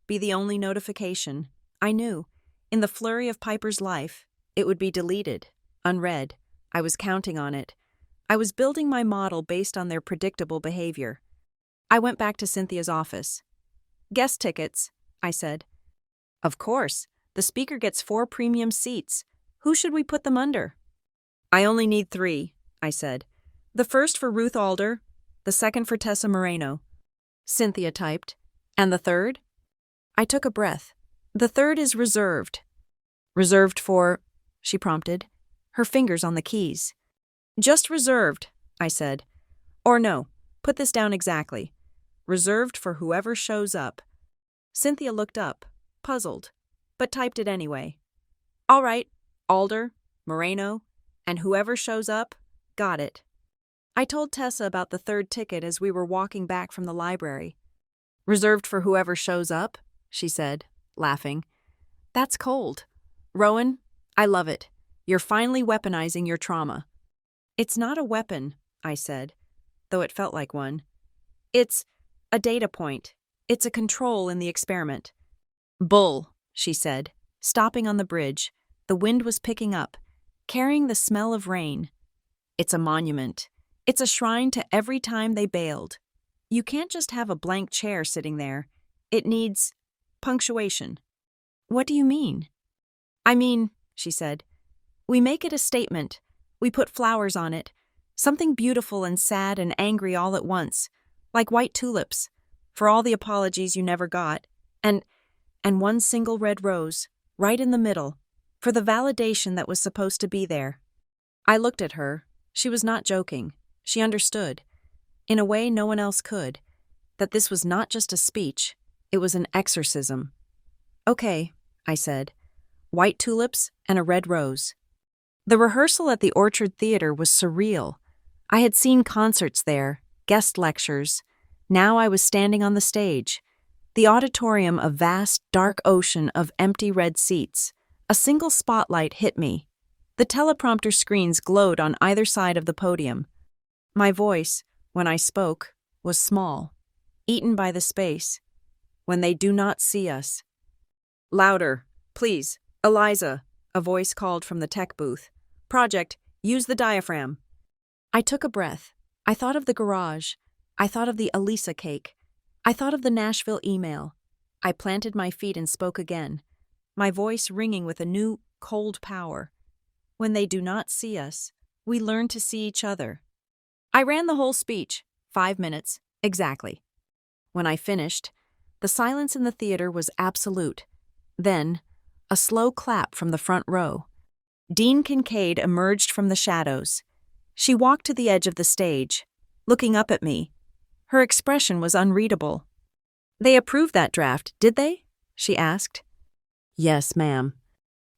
be the only notification. I knew, in the flurry of Piper's life, it would be deleted, unread. I was counting on it. I was building my model based on their predictable behavior. I went back to Cynthia's office. Guest tickets, I said. Of course. The speaker gets 4 premium seats. Who should we put them under? I only need 3, I said. The first for Ruth Alder, the second for Tessa Moreno. Cynthia typed. And the third? I took a breath. The third is reserved. Reserved for, she prompted, her fingers on the keys. Just reserved, I said. Or no, put this down exactly. Reserved for whoever shows up. Cynthia looked up, puzzled, but typed it anyway. All right, Alder, Moreno, and whoever shows up, got it. I told Tessa about the third ticket as we were walking back from the library. Reserved for whoever shows up, she said, laughing. That's cold. Rowan, I love it. You're finally weaponizing your trauma. It's not a weapon, I said, though it felt like one. It's a data point. It's a control in the experiment. Bull, she said, stopping on the bridge. The wind was picking up, carrying the smell of rain. It's a monument. It's a shrine to every time they bailed. You can't just have a blank chair sitting there. It needs punctuation. What do you mean? I mean, she said, we make it a statement. We put flowers on it. Something beautiful and sad and angry all at once, like white tulips, for all the apologies you never got, and one single red rose, right in the middle, for the validation that was supposed to be there. I looked at her. She was not joking. She understood, in a way no one else could, that this was not just a speech, It was an exorcism. "Okay," I said. "White tulips and a red rose." The rehearsal at the Orchard Theater was surreal. I had seen concerts there, guest lectures. Now I was standing on the stage. The auditorium a vast, dark ocean of empty red seats. A single spotlight hit me. The teleprompter screens glowed on either side of the podium. My voice, when I spoke, was small, eaten by the space. "When they do not see us." "Louder, please. Eliza," a voice called from the tech booth. "Project, use the diaphragm." I took a breath. I thought of the garage. I thought of the Elisa cake. I thought of the Nashville email. I planted my feet and spoke again, my voice ringing with a new, cold power. "When they do not see us, we learn to see each other." I ran the whole speech, 5 minutes, exactly. When I finished, the silence in the theater was absolute. Then, a slow clap from the front row. Dean Kincaid emerged from the shadows. She walked to the edge of the stage, looking up at me. Her expression was unreadable. "They approved that draft, did they?" she asked. "Yes, ma'am."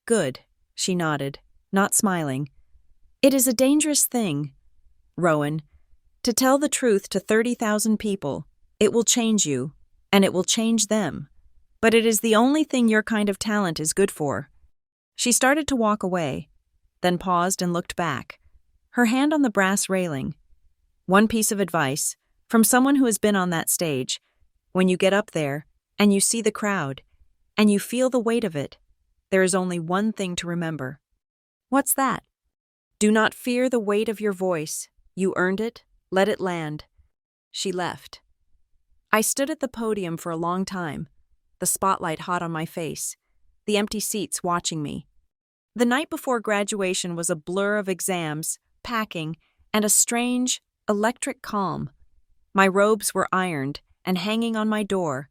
"Good," she nodded, not smiling. "It is a dangerous thing, Rowan. To tell the truth to 30,000 people, it will change you, and it will change them. But it is the only thing your kind of talent is good for." She started to walk away, then paused and looked back, her hand on the brass railing. "One piece of advice, from someone who has been on that stage. When you get up there, and you see the crowd, and you feel the weight of it, there is only one thing to remember." "What's that?" "Do not fear the weight of your voice. You earned it. Let it land." She left. I stood at the podium for a long time, the spotlight hot on my face, the empty seats watching me. The night before graduation was a blur of exams, packing, and a strange, electric calm. My robes were ironed and hanging on my door.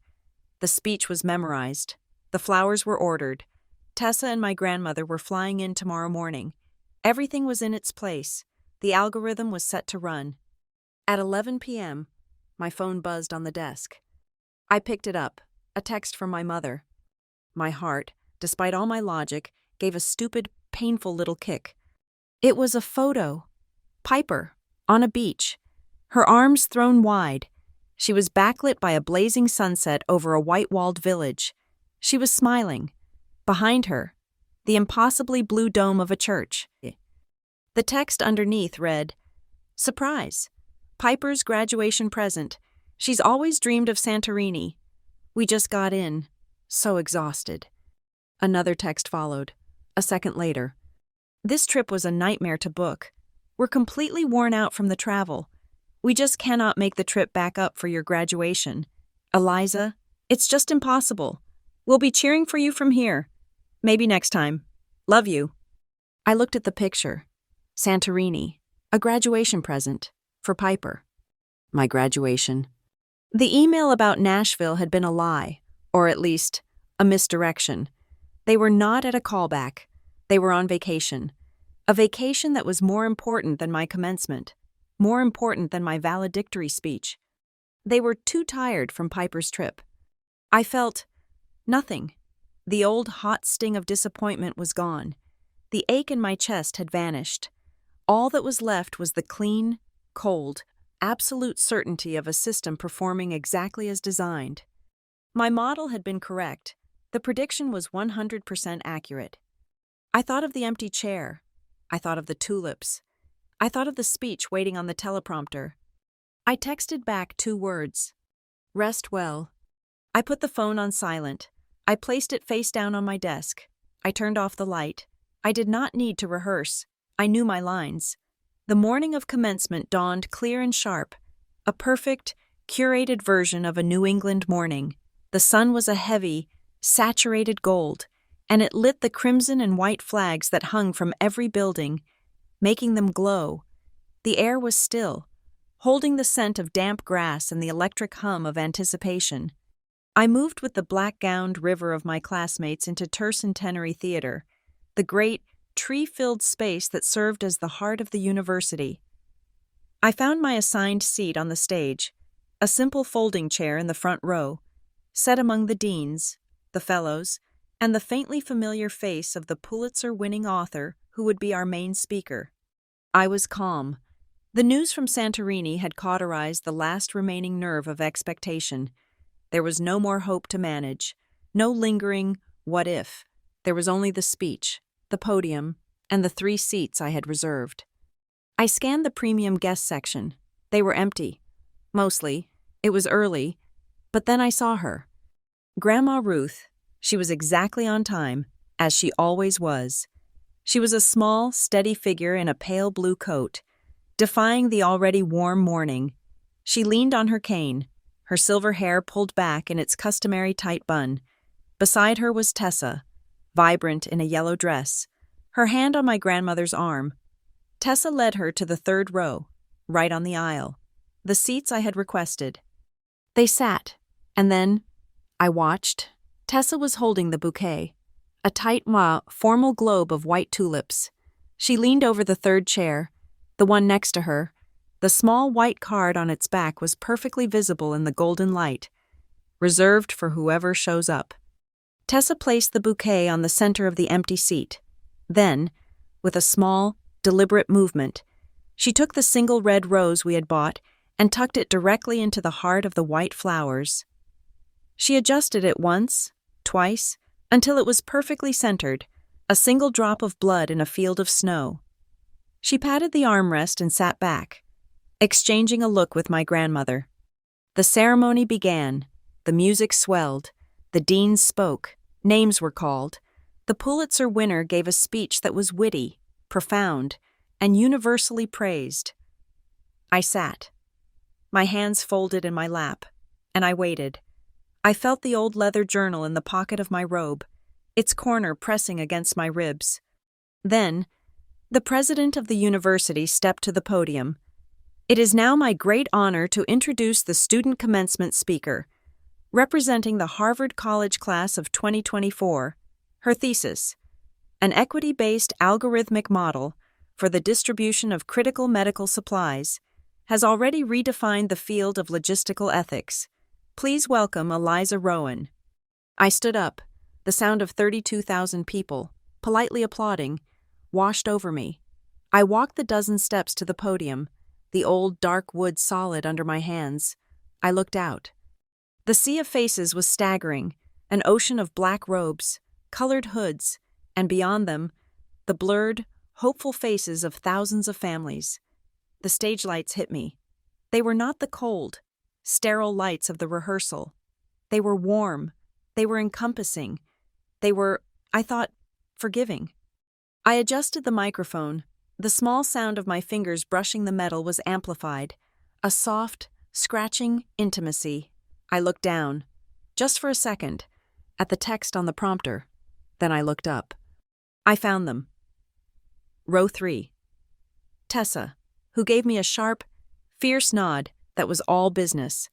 The speech was memorized. The flowers were ordered. Tessa and my grandmother were flying in tomorrow morning. Everything was in its place. The algorithm was set to run. At 11 p.m., my phone buzzed on the desk. I picked it up, a text from my mother. My heart, despite all my logic, gave a stupid, painful little kick. It was a photo. Piper, on a beach, her arms thrown wide. She was backlit by a blazing sunset over a white-walled village. She was smiling. Behind her, the impossibly blue dome of a church. The text underneath read, "Surprise! Piper's graduation present. She's always dreamed of Santorini. We just got in. So exhausted." Another text followed, a second later. "This trip was a nightmare to book. We're completely worn out from the travel. We just cannot make the trip back up for your graduation. Eliza, it's just impossible. We'll be cheering for you from here. Maybe next time. Love you." I looked at the picture. Santorini, a graduation present, for Piper. My graduation. The email about Nashville had been a lie, or at least, a misdirection. They were not at a callback. They were on vacation. A vacation that was more important than my commencement, more important than my valedictory speech. They were too tired from Piper's trip. I felt nothing. The old hot sting of disappointment was gone. The ache in my chest had vanished. All that was left was the clean, cold, absolute certainty of a system performing exactly as designed. My model had been correct. The prediction was 100% accurate. I thought of the empty chair. I thought of the tulips. I thought of the speech waiting on the teleprompter. I texted back 2 words. "Rest well." I put the phone on silent. I placed it face down on my desk. I turned off the light. I did not need to rehearse. I knew my lines. The morning of commencement dawned clear and sharp, a perfect, curated version of a New England morning. The sun was a heavy, saturated gold, and it lit the crimson and white flags that hung from every building, making them glow. The air was still, holding the scent of damp grass and the electric hum of anticipation. I moved with the black-gowned river of my classmates into Tercentenary Theater, the great, tree-filled space that served as the heart of the university. I found my assigned seat on the stage, a simple folding chair in the front row. set among the deans, the fellows, and the faintly familiar face of the Pulitzer-winning author who would be our main speaker. I was calm. The news from Santorini had cauterized the last remaining nerve of expectation. There was no more hope to manage, no lingering what if. There was only the speech, the podium, and the 3 seats I had reserved. I scanned the premium guest section. They were empty. Mostly. It was early. But then I saw her. Grandma Ruth. She was exactly on time, as she always was. She was a small, steady figure in a pale blue coat, defying the already warm morning. She leaned on her cane, her silver hair pulled back in its customary tight bun. Beside her was Tessa, vibrant in a yellow dress, her hand on my grandmother's arm. Tessa led her to the 3rd row, right on the aisle, the seats I had requested. They sat, and then I watched. Tessa was holding the bouquet, a tight, formal globe of white tulips. She leaned over the 3rd chair, the one next to her. The small white card on its back was perfectly visible in the golden light, reserved for whoever shows up. Tessa placed the bouquet on the center of the empty seat. Then, with a small, deliberate movement, she took the single red rose we had bought and tucked it directly into the heart of the white flowers. She adjusted it once, twice, until it was perfectly centered, a single drop of blood in a field of snow. She patted the armrest and sat back, exchanging a look with my grandmother. The ceremony began. The music swelled. The deans spoke. Names were called. The Pulitzer winner gave a speech that was witty, profound, and universally praised. I sat, my hands folded in my lap, and I waited. I felt the old leather journal in the pocket of my robe, its corner pressing against my ribs. Then, the president of the university stepped to the podium. It is now my great honor to introduce the student commencement speaker, representing the Harvard College class of 2024, her thesis, an equity-based algorithmic model for the distribution of critical medical supplies, has already redefined the field of logistical ethics. Please welcome Eliza Rowan. I stood up. The sound of 32,000 people, politely applauding, washed over me. I walked the dozen steps to the podium, the old dark wood solid under my hands. I looked out. The sea of faces was staggering, an ocean of black robes, colored hoods, and beyond them, the blurred, hopeful faces of thousands of families. The stage lights hit me. They were not the cold, sterile lights of the rehearsal. They were warm. They were encompassing. They were, I thought, forgiving. I adjusted the microphone. The small sound of my fingers brushing the metal was amplified, a soft, scratching intimacy. I looked down, just for a second, at the text on the prompter. Then I looked up. I found them. Row 3. Tessa, who gave me a sharp, fierce nod that was all business.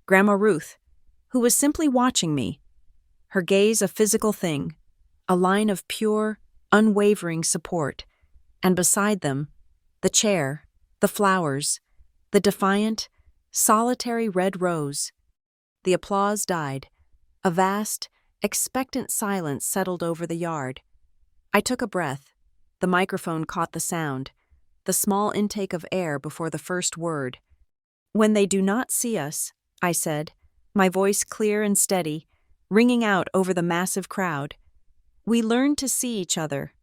Grandma Ruth, who was simply watching me, her gaze a physical thing, a line of pure, unwavering support, and beside them, the chair, the flowers, the defiant, solitary red rose. The applause died. A vast, expectant silence settled over the yard. I took a breath. The microphone caught the sound, the small intake of air before the first word. When they do not see us, I said, my voice clear and steady, ringing out over the massive crowd. We learn to see each other.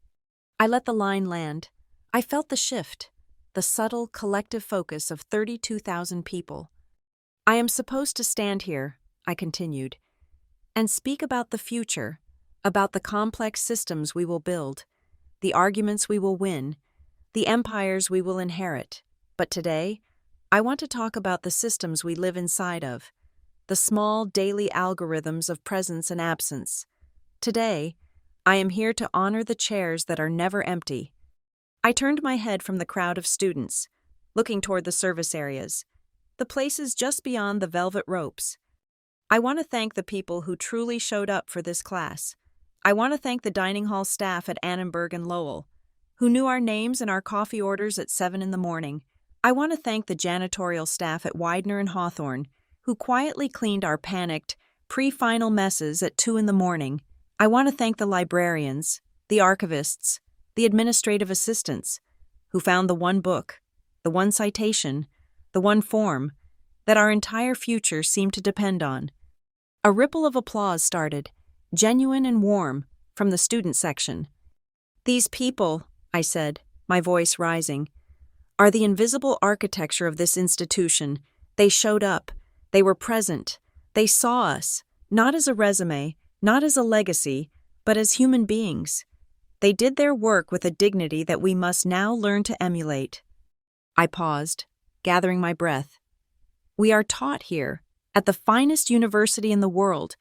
I let the line land. I felt the shift, the subtle collective focus of 32,000 people. I am supposed to stand here, I continued, and speak about the future, about the complex systems we will build, the arguments we will win, the empires we will inherit. But today, I want to talk about the systems we live inside of, the small daily algorithms of presence and absence. Today, I am here to honor the chairs that are never empty. I turned my head from the crowd of students, looking toward the service areas, the places just beyond the velvet ropes. I want to thank the people who truly showed up for this class. I want to thank the dining hall staff at Annenberg and Lowell, who knew our names and our coffee orders at 7 in the morning. I want to thank the janitorial staff at Widener and Hawthorne, who quietly cleaned our panicked, pre-final messes at 2 in the morning, I want to thank the librarians, the archivists, the administrative assistants, who found the one book, the one citation, the one form, that our entire future seemed to depend on. A ripple of applause started, genuine and warm, from the student section. "These people," I said, my voice rising, "are the invisible architecture of this institution. They showed up. They were present. They saw us, not as a resume, not as a legacy, but as human beings. They did their work with a dignity that we must now learn to emulate." I paused, gathering my breath. We are taught here, at the finest university in the world,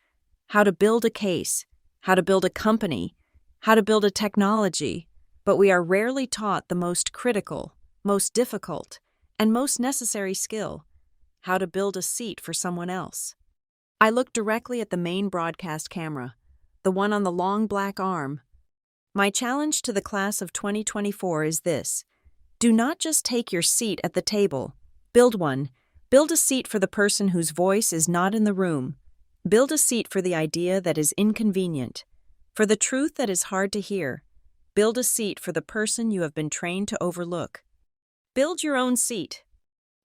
how to build a case, how to build a company, how to build a technology, but we are rarely taught the most critical, most difficult, and most necessary skill: how to build a seat for someone else. I looked directly at the main broadcast camera, the one on the long black arm. My challenge to the class of 2024 is this: do not just take your seat at the table. Build one. Build a seat for the person whose voice is not in the room. Build a seat for the idea that is inconvenient, for the truth that is hard to hear. Build a seat for the person you have been trained to overlook. Build your own seat.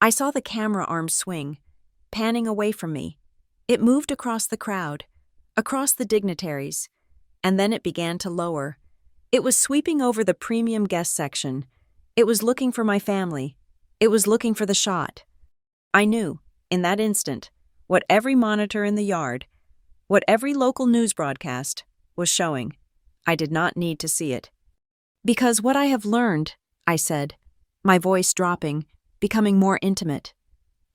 I saw the camera arm swing, panning away from me. It moved across the crowd, across the dignitaries, and then it began to lower. It was sweeping over the premium guest section. It was looking for my family. It was looking for the shot. I knew, in that instant, what every monitor in the yard, what every local news broadcast, was showing. I did not need to see it. "Because what I have learned," I said, my voice dropping, becoming more intimate,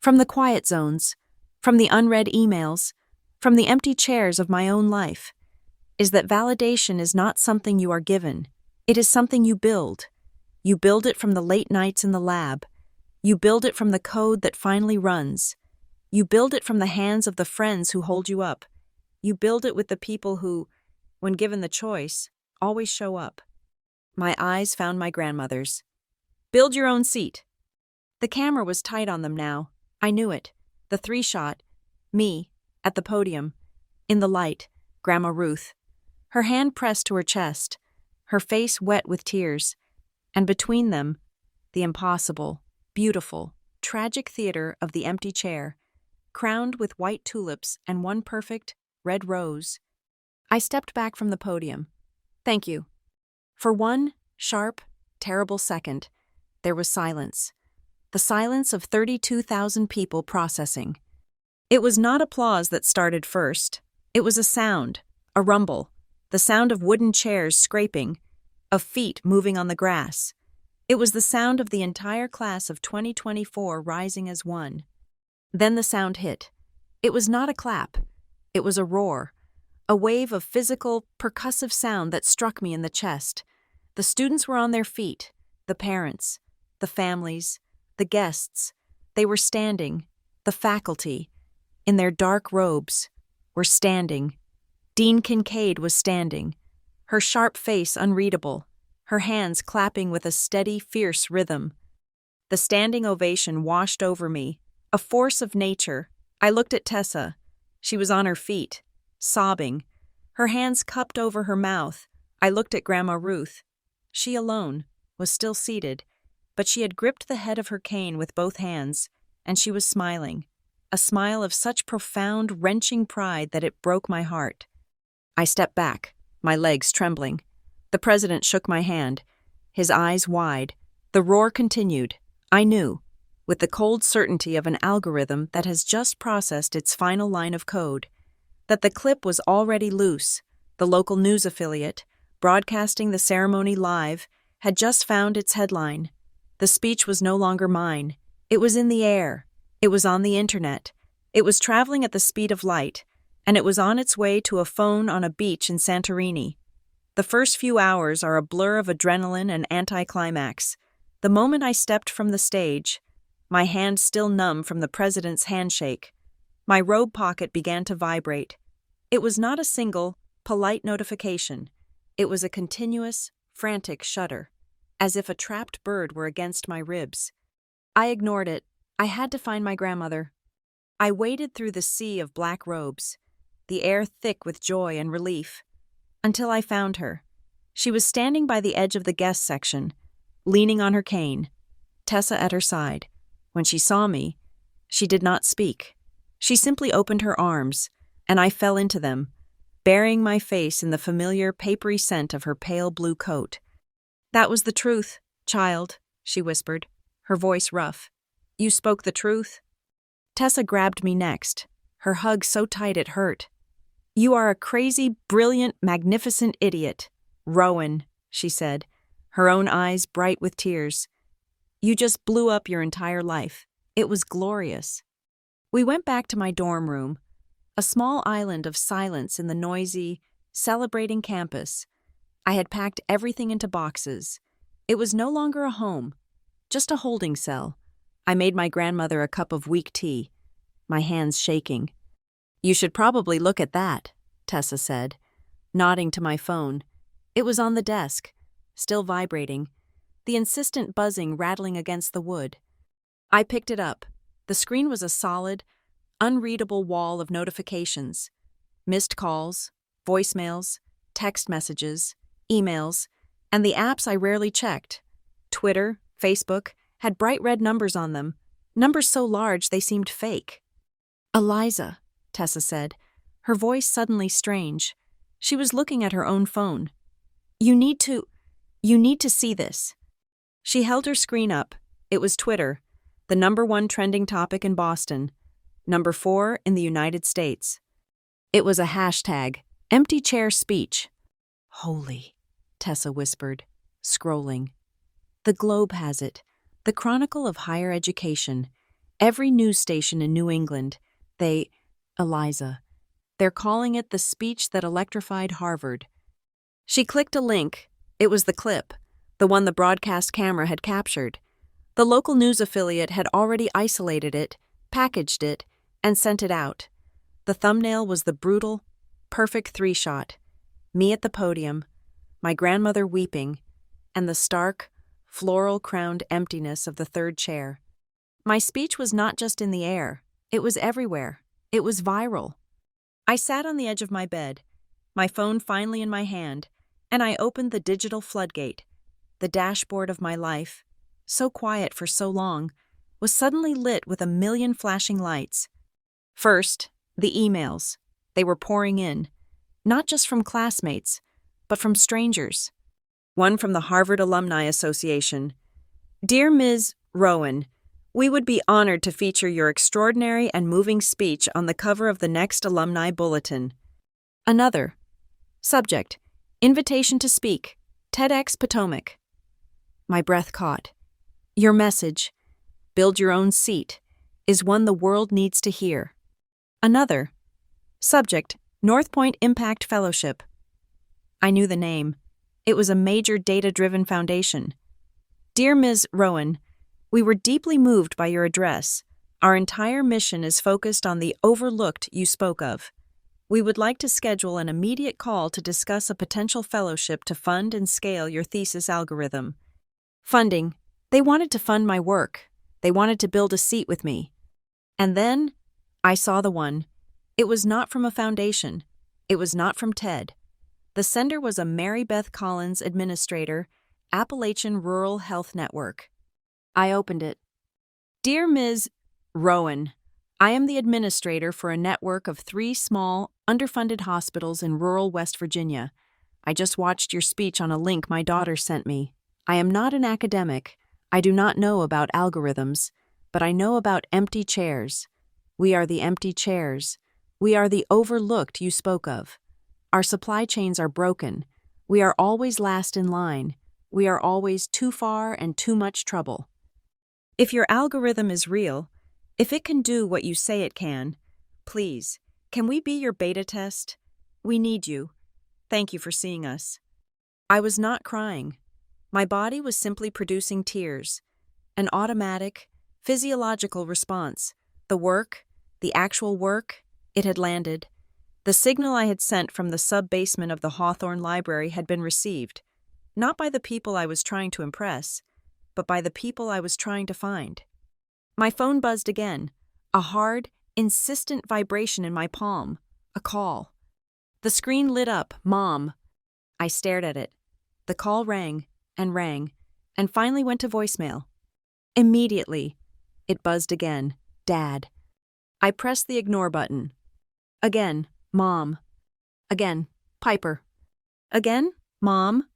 "from the quiet zones, from the unread emails, from the empty chairs of my own life, is that validation is not something you are given. It is something you build. You build it from the late nights in the lab. You build it from the code that finally runs. You build it from the hands of the friends who hold you up. You build it with the people who, when given the choice, always show up." My eyes found my grandmother's. "Build your own seat." The camera was tight on them now. I knew it. The 3-shot. Me, at the podium. In the light, Grandma Ruth. Her hand pressed to her chest, her face wet with tears. And between them, the impossible, beautiful, tragic theater of the empty chair, crowned with white tulips and one perfect, red rose. I stepped back from the podium. "Thank you." For one sharp, terrible second, there was silence. The silence of 32,000 people processing. It was not applause that started first. It was a sound, a rumble, the sound of wooden chairs scraping, of feet moving on the grass. It was the sound of the entire class of 2024 rising as one. Then the sound hit. It was not a clap. It was a roar, a wave of physical, percussive sound that struck me in the chest. The students were on their feet, the parents, the families, the guests. They were standing, the faculty, in their dark robes, were standing. Dean Kincaid was standing, her sharp face unreadable, her hands clapping with a steady, fierce rhythm. The standing ovation washed over me, a force of nature. I looked at Tessa. She was on her feet, sobbing, her hands cupped over her mouth. I looked at Grandma Ruth. She alone was still seated, but she had gripped the head of her cane with both hands, and she was smiling, a smile of such profound, wrenching pride that it broke my heart. I stepped back, my legs trembling. The president shook my hand, his eyes wide. The roar continued. I knew, with the cold certainty of an algorithm that has just processed its final line of code, that the clip was already loose. The local news affiliate, broadcasting the ceremony live, had just found its headline. The speech was no longer mine. It was in the air. It was on the internet. It was traveling at the speed of light, and it was on its way to a phone on a beach in Santorini. The first few hours are a blur of adrenaline and anticlimax. The moment I stepped from the stage, my hand still numb from the president's handshake, my robe pocket began to vibrate. It was not a single, polite notification. It was a continuous, frantic shudder, as if a trapped bird were against my ribs. I ignored it. I had to find my grandmother. I waded through the sea of black robes. the air thick with joy and relief. Until I found her. She was standing by the edge of the guest section, leaning on her cane, Tessa at her side. When she saw me, she did not speak. She simply opened her arms, and I fell into them, burying my face in the familiar papery scent of her pale blue coat. "That was the truth, child," she whispered, her voice rough. "You spoke the truth." Tessa grabbed me next, her hug so tight it hurt. "You are a crazy, brilliant, magnificent idiot, Rowan," she said, her own eyes bright with tears. "You just blew up your entire life. It was glorious." We went back to my dorm room, a small island of silence in the noisy, celebrating campus. I had packed everything into boxes. It was no longer a home, just a holding cell. I made my grandmother a cup of weak tea, my hands shaking. "You should probably look at that," Tessa said, nodding to my phone. It was on the desk, still vibrating, the insistent buzzing rattling against the wood. I picked it up. The screen was a solid, unreadable wall of notifications. Missed calls, voicemails, text messages, emails, and the apps I rarely checked. Twitter, Facebook, had bright red numbers on them, numbers so large they seemed fake. "Eliza," Tessa said, her voice suddenly strange. She was looking at her own phone. You need to see this." She held her screen up. It was Twitter, the #1 trending topic in Boston, #4 in the United States. It was a hashtag, empty chair speech. "Holy," Tessa whispered, scrolling. "The Globe has it, the Chronicle of Higher Education, every news station in New England. Eliza, they're calling it the speech that electrified Harvard." She clicked a link. It was the clip, the one the broadcast camera had captured. The local news affiliate had already isolated it, packaged it, and sent it out. The thumbnail was the brutal, perfect 3-shot. Me at the podium, my grandmother weeping, and the stark, floral-crowned emptiness of the third chair. My speech was not just in the air. It was everywhere. It was viral. I sat on the edge of my bed, my phone finally in my hand, and I opened the digital floodgate. The dashboard of my life, so quiet for so long, was suddenly lit with a million flashing lights. First, the emails. They were pouring in, not just from classmates, but from strangers. One from the Harvard Alumni Association. "Dear Ms. Rowan, we would be honored to feature your extraordinary and moving speech on the cover of the next alumni bulletin." Another. Subject: Invitation to speak, TEDx Potomac. My breath caught. "Your message, build your own seat, is one the world needs to hear." Another. Subject: North Point Impact Fellowship. I knew the name. It was a major data-driven foundation. "Dear Ms. Rowan, we were deeply moved by your address. Our entire mission is focused on the overlooked you spoke of. We would like to schedule an immediate call to discuss a potential fellowship to fund and scale your thesis algorithm." Funding. They wanted to fund my work. They wanted to build a seat with me. And then I saw the one. It was not from a foundation. It was not from TED. The sender was a Mary Beth Collins administrator, Appalachian Rural Health Network. I opened it. "Dear Ms. Rowan, I am the administrator for a network of 3 small, underfunded hospitals in rural West Virginia. I just watched your speech on a link my daughter sent me. I am not an academic. I do not know about algorithms, but I know about empty chairs. We are the empty chairs. We are the overlooked you spoke of. Our supply chains are broken. We are always last in line. We are always too far and too much trouble. If your algorithm is real, if it can do what you say it can, please, can we be your beta test? We need you. Thank you for seeing us." I was not crying. My body was simply producing tears, an automatic, physiological response. The work, the actual work, it had landed. The signal I had sent from the sub-basement of the Hawthorne Library had been received, not by the people I was trying to impress, but by the people I was trying to find. My phone buzzed again, a hard, insistent vibration in my palm. A call. The screen lit up, Mom. I stared at it. The call rang, and finally went to voicemail. Immediately, it buzzed again, Dad. I pressed the ignore button. Again, Mom. Again, Piper. Again, Mom.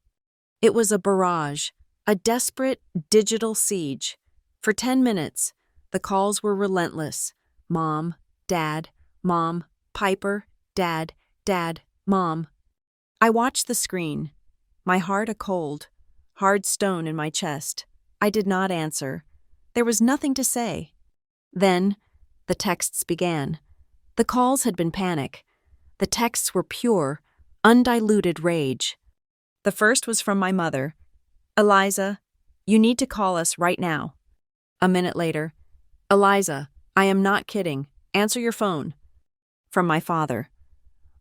It was a barrage, a desperate digital siege. For 10 minutes, the calls were relentless. Mom, Dad, Mom, Piper, Dad, Dad, Mom. I watched the screen, my heart a cold, hard stone in my chest. I did not answer. There was nothing to say. Then, the texts began. The calls had been panic. The texts were pure, undiluted rage. The first was from my mother. Eliza, you need to call us right now. A minute later, Eliza, I am not kidding. Answer your phone. From my father.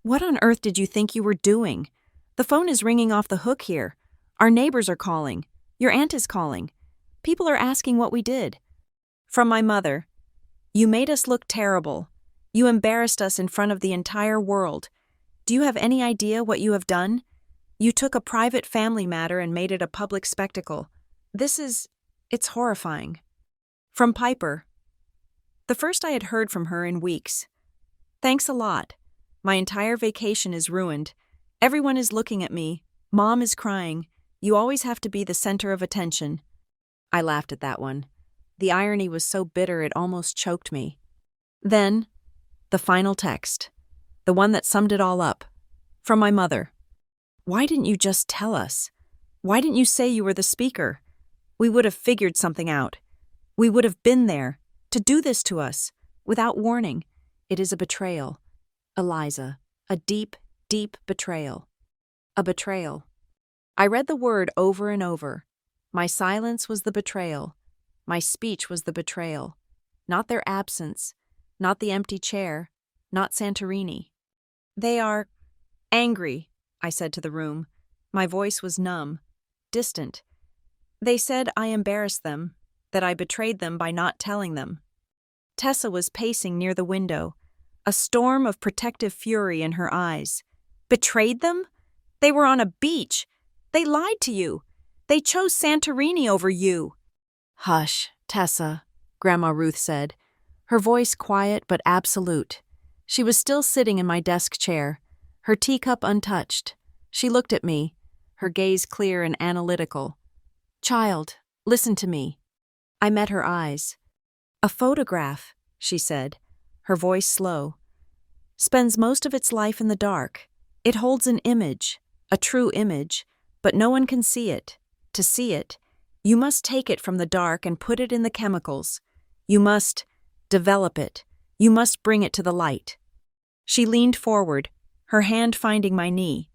What on earth did you think you were doing? The phone is ringing off the hook here. Our neighbors are calling. Your aunt is calling. People are asking what we did. From my mother. You made us look terrible. You embarrassed us in front of the entire world. Do you have any idea what you have done? You took a private family matter and made it a public spectacle. It's horrifying. From Piper. The first I had heard from her in weeks. Thanks a lot. My entire vacation is ruined. Everyone is looking at me. Mom is crying. You always have to be the center of attention. I laughed at that one. The irony was so bitter it almost choked me. Then, the final text. The one that summed it all up. From my mother. Why didn't you just tell us? Why didn't you say you were the speaker? We would have figured something out. We would have been there to do this to us, without warning. It is a betrayal. Eliza, a deep, deep betrayal. A betrayal. I read the word over and over. My silence was the betrayal. My speech was the betrayal. Not their absence, not the empty chair, not Santorini. They are angry, I said to the room. My voice was numb, distant. They said I embarrassed them, that I betrayed them by not telling them. Tessa was pacing near the window, a storm of protective fury in her eyes. Betrayed them? They were on a beach. They lied to you. They chose Santorini over you. Hush, Tessa, Grandma Ruth said, her voice quiet but absolute. She was still sitting in my desk chair, her teacup untouched. She looked at me, her gaze clear and analytical. Child, listen to me. I met her eyes. A photograph, she said, her voice slow, spends most of its life in the dark. It holds an image, a true image, but no one can see it. To see it, you must take it from the dark and put it in the chemicals. You must develop it. You must bring it to the light. She leaned forward, her hand finding my knee.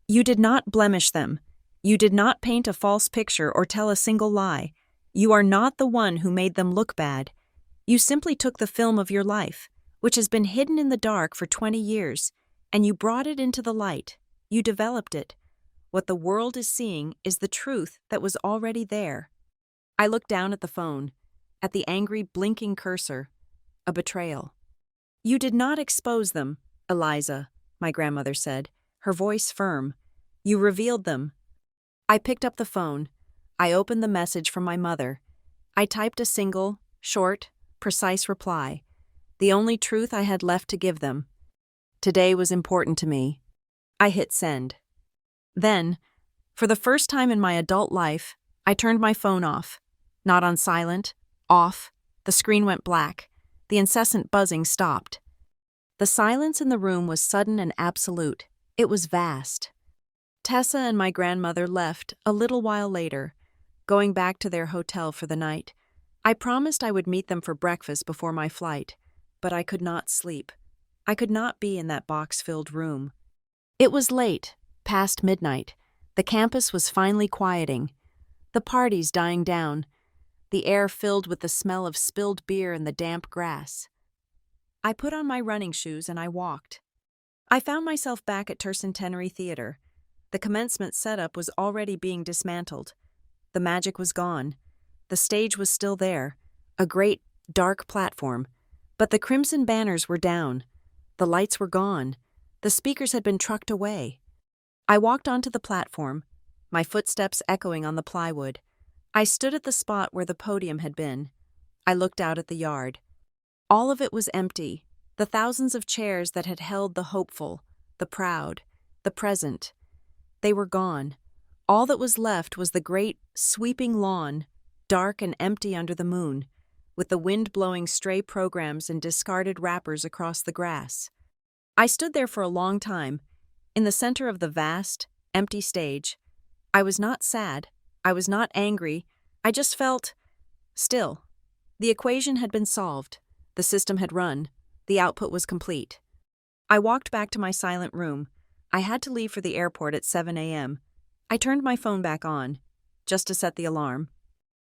You did not blemish them. You did not paint a false picture or tell a single lie. You are not the one who made them look bad. You simply took the film of your life, which has been hidden in the dark for 20 years, and you brought it into the light. You developed it. What the world is seeing is the truth that was already there. I looked down at the phone, at the angry blinking cursor. A betrayal. You did not expose them, Eliza, my grandmother said, her voice firm. You revealed them. I picked up the phone. I opened the message from my mother. I typed a single, short, precise reply, the only truth I had left to give them. Today was important to me. I hit send. Then, for the first time in my adult life, I turned my phone off. Not on silent, off. The screen went black. The incessant buzzing stopped. The silence in the room was sudden and absolute. It was vast. Tessa and my grandmother left a little while later, going back to their hotel for the night. I promised I would meet them for breakfast before my flight, but I could not sleep. I could not be in that box-filled room. It was late, past midnight. The campus was finally quieting. The parties dying down. The air filled with the smell of spilled beer and the damp grass. I put on my running shoes and I walked. I found myself back at Tercentenary Theater. The commencement setup was already being dismantled. The magic was gone. The stage was still there, a great, dark platform, but the crimson banners were down. The lights were gone. The speakers had been trucked away. I walked onto the platform, my footsteps echoing on the plywood. I stood at the spot where the podium had been. I looked out at the yard. All of it was empty, the thousands of chairs that had held the hopeful, the proud, the present. They were gone. All that was left was the great, sweeping lawn, dark and empty under the moon, with the wind blowing stray programs and discarded wrappers across the grass. I stood there for a long time, in the center of the vast, empty stage. I was not sad. I was not angry. I just felt still. The equation had been solved. The system had run. The output was complete. I walked back to my silent room. I had to leave for the airport at 7 a.m. I turned my phone back on, just to set the alarm.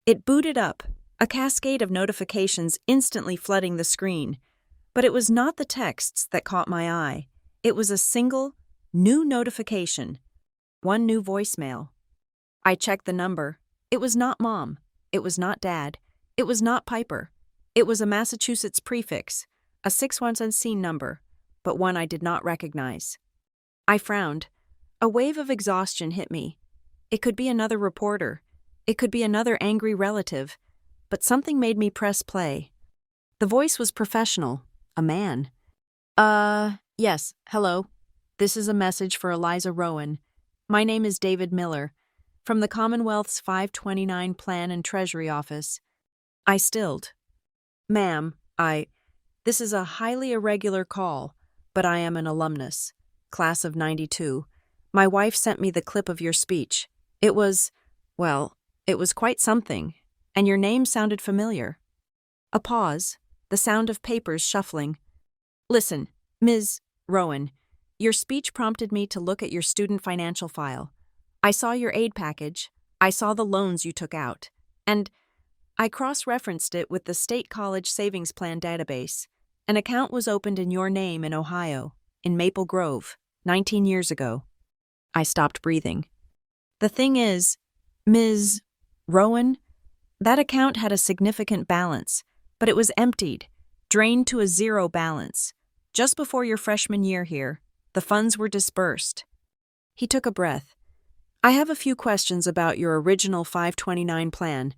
It booted up, a cascade of notifications instantly flooding the screen. But it was not the texts that caught my eye. It was a single, new notification. One new voicemail. I checked the number. It was not Mom. It was not Dad. It was not Piper. It was a Massachusetts prefix, a 6 once unseen number, but one I did not recognize. I frowned. A wave of exhaustion hit me. It could be another reporter. It could be another angry relative. But something made me press play. The voice was professional. A man. Yes, hello. This is a message for Eliza Rowan. My name is David Miller, from the Commonwealth's 529 Plan and Treasury Office. I stilled. Ma'am, this is a highly irregular call, but I am an alumnus, class of 92. My wife sent me the clip of your speech. It was quite something, and your name sounded familiar. A pause, the sound of papers shuffling. Listen, Ms. Rowan, your speech prompted me to look at your student financial file. I saw your aid package, I saw the loans you took out, and I cross-referenced it with the State College Savings Plan database. An account was opened in your name in Ohio, in Maple Grove, 19 years ago. I stopped breathing. The thing is, Ms. Rowan, that account had a significant balance, but it was emptied, drained to a zero balance. Just before your freshman year here, the funds were dispersed. He took a breath. I have a few questions about your original 529 plan.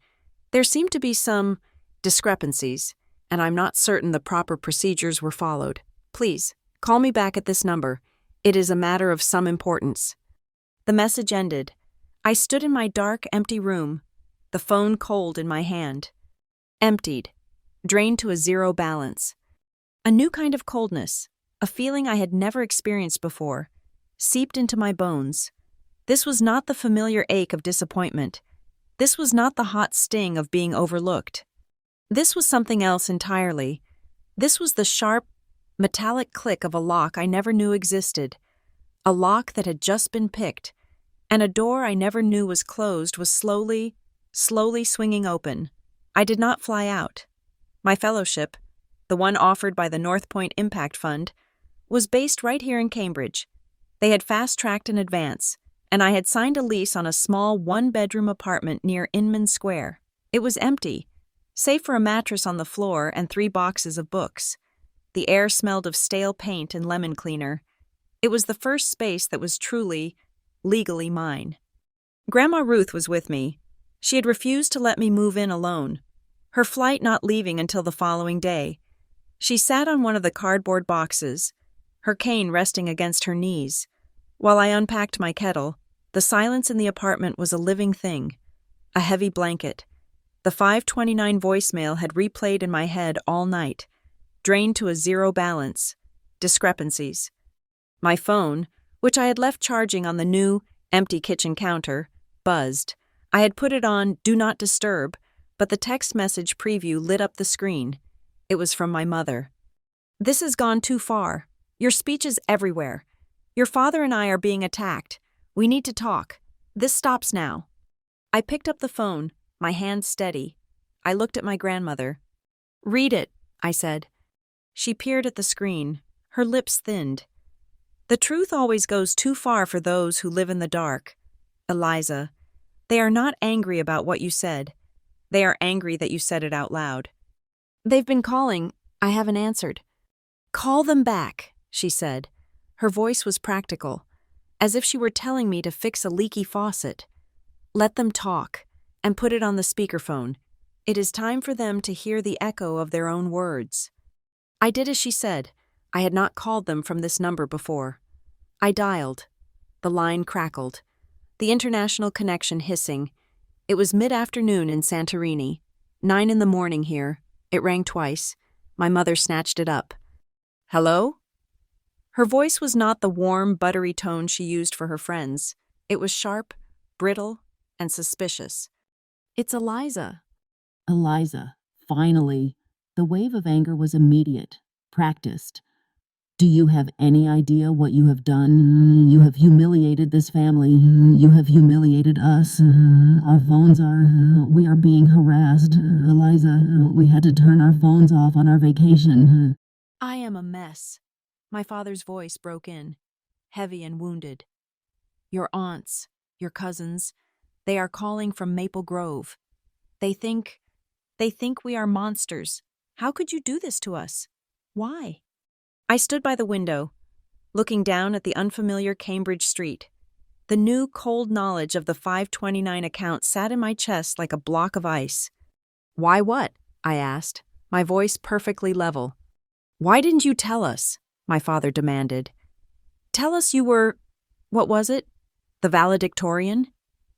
There seem to be some discrepancies, and I'm not certain the proper procedures were followed. Please, call me back at this number. It is a matter of some importance. The message ended. I stood in my dark, empty room, the phone cold in my hand. Emptied, drained to a zero balance. A new kind of coldness, a feeling I had never experienced before, seeped into my bones. This was not the familiar ache of disappointment. This was not the hot sting of being overlooked. This was something else entirely. This was the sharp, metallic click of a lock I never knew existed. A lock that had just been picked, and a door I never knew was closed was slowly swinging open. I did not fly out. My fellowship, the one offered by the North Point Impact Fund, was based right here in Cambridge. They had fast-tracked in advance, and I had signed a lease on a small one-bedroom apartment near Inman Square. It was empty, save for a mattress on the floor and 3 boxes of books. The air smelled of stale paint and lemon cleaner. It was the first space that was truly, legally mine. Grandma Ruth was with me. She had refused to let me move in alone, her flight not leaving until the following day. She sat on one of the cardboard boxes, her cane resting against her knees. While I unpacked my kettle, the silence in the apartment was a living thing, a heavy blanket. The 529 voicemail had replayed in my head all night, drained to a zero balance, discrepancies. My phone, which I had left charging on the new, empty kitchen counter, buzzed. I had put it on Do Not Disturb, but the text message preview lit up the screen. It was from my mother. This has gone too far. Your speech is everywhere. Your father and I are being attacked. We need to talk. This stops now. I picked up the phone, my hand steady. I looked at my grandmother. Read it, I said. She peered at the screen. Her lips thinned. The truth always goes too far for those who live in the dark. Eliza, they are not angry about what you said. They are angry that you said it out loud. They've been calling. I haven't answered. Call them back. she said. Her voice was practical, as if she were telling me to fix a leaky faucet. Let them talk, and put it on the speakerphone. It is time for them to hear the echo of their own words. I did as she said. I had not called them from this number before. I dialed. The line crackled. The international connection hissing. It was mid-afternoon in Santorini. 9 in the morning here. It rang twice. My mother snatched it up. Hello? Her voice was not the warm, buttery tone she used for her friends. It was sharp, brittle, and suspicious. It's Eliza. Eliza, finally. The wave of anger was immediate, practiced. Do you have any idea what you have done? You have humiliated this family. You have humiliated us. Our phones are... We are being harassed. Eliza, we had to turn our phones off on our vacation. I am a mess. My father's voice broke in, heavy and wounded. Your aunts, your cousins, they are calling from Maple Grove. They think we are monsters. How could you do this to us? Why? I stood by the window, looking down at the unfamiliar Cambridge street. The new, cold knowledge of the 529 account sat in my chest like a block of ice. Why what? I asked, my voice perfectly level. Why didn't you tell us? My father demanded. Tell us you were, what was it? The valedictorian?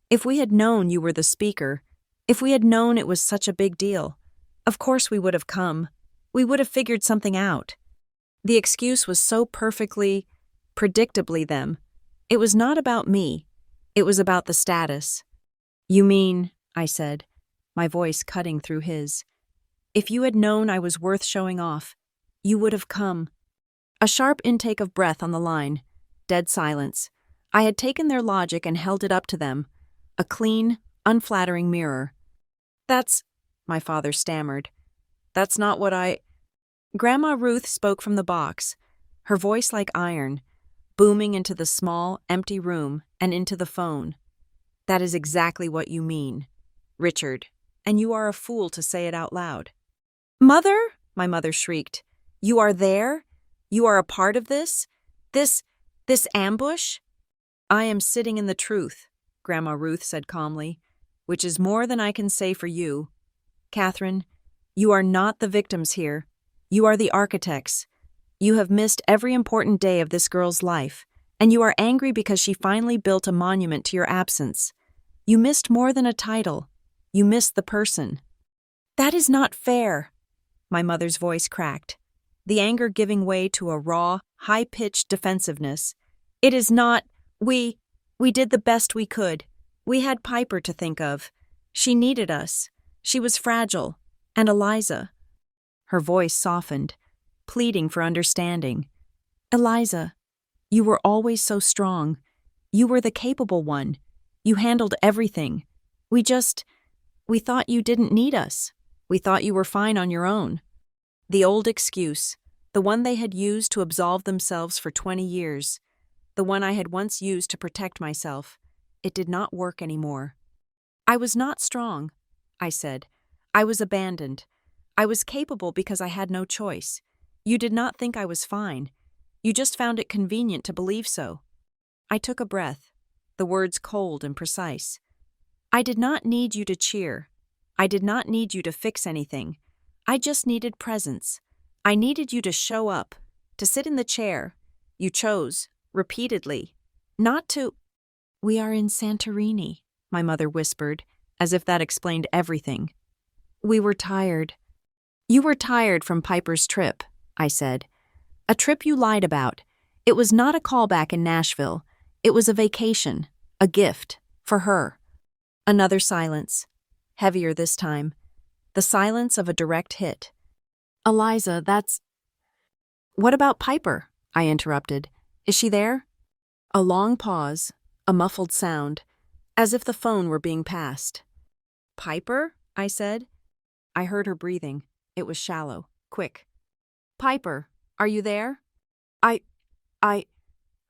If we had known you were the speaker, if we had known it was such a big deal, of course we would have come. We would have figured something out. The excuse was so perfectly, predictably them. It was not about me. It was about the status. You mean, I said, my voice cutting through his. If you had known I was worth showing off, you would have come. A sharp intake of breath on the line. Dead silence. I had taken their logic and held it up to them. A clean, unflattering mirror. That's, my father stammered. That's not what I... Grandma Ruth spoke from the box, her voice like iron, booming into the small, empty room and into the phone. That is exactly what you mean, Richard, and you are a fool to say it out loud. Mother, my mother shrieked, you are there? You are a part of this? This ambush? I am sitting in the truth, Grandma Ruth said calmly, which is more than I can say for you. Catherine, you are not the victims here. You are the architects. You have missed every important day of this girl's life, and you are angry because she finally built a monument to your absence. You missed more than a title. You missed the person. That is not fair. My mother's voice cracked, the anger giving way to a raw, high-pitched defensiveness. It is not, we did the best we could. We had Piper to think of. She needed us. She was fragile. And Eliza. Her voice softened, pleading for understanding. Eliza, you were always so strong. You were the capable one. You handled everything. We thought you didn't need us. We thought you were fine on your own. The old excuse, the one they had used to absolve themselves for 20 years, the one I had once used to protect myself, it did not work anymore. I was not strong, I said. I was abandoned. I was capable because I had no choice. You did not think I was fine. You just found it convenient to believe so. I took a breath, the words cold and precise. I did not need you to cheer. I did not need you to fix anything. I just needed presence. I needed you to show up, to sit in the chair. You chose, repeatedly, not to... We are in Santorini, my mother whispered, as if that explained everything. We were tired. You were tired from Piper's trip, I said. A trip you lied about. It was not a callback in Nashville. It was a vacation, a gift, for her. Another silence, heavier this time. The silence of a direct hit. Eliza, that's... What about Piper? I interrupted. Is she there? A long pause, a muffled sound, as if the phone were being passed. Piper? I said. I heard her breathing. It was shallow, quick. Piper, are you there?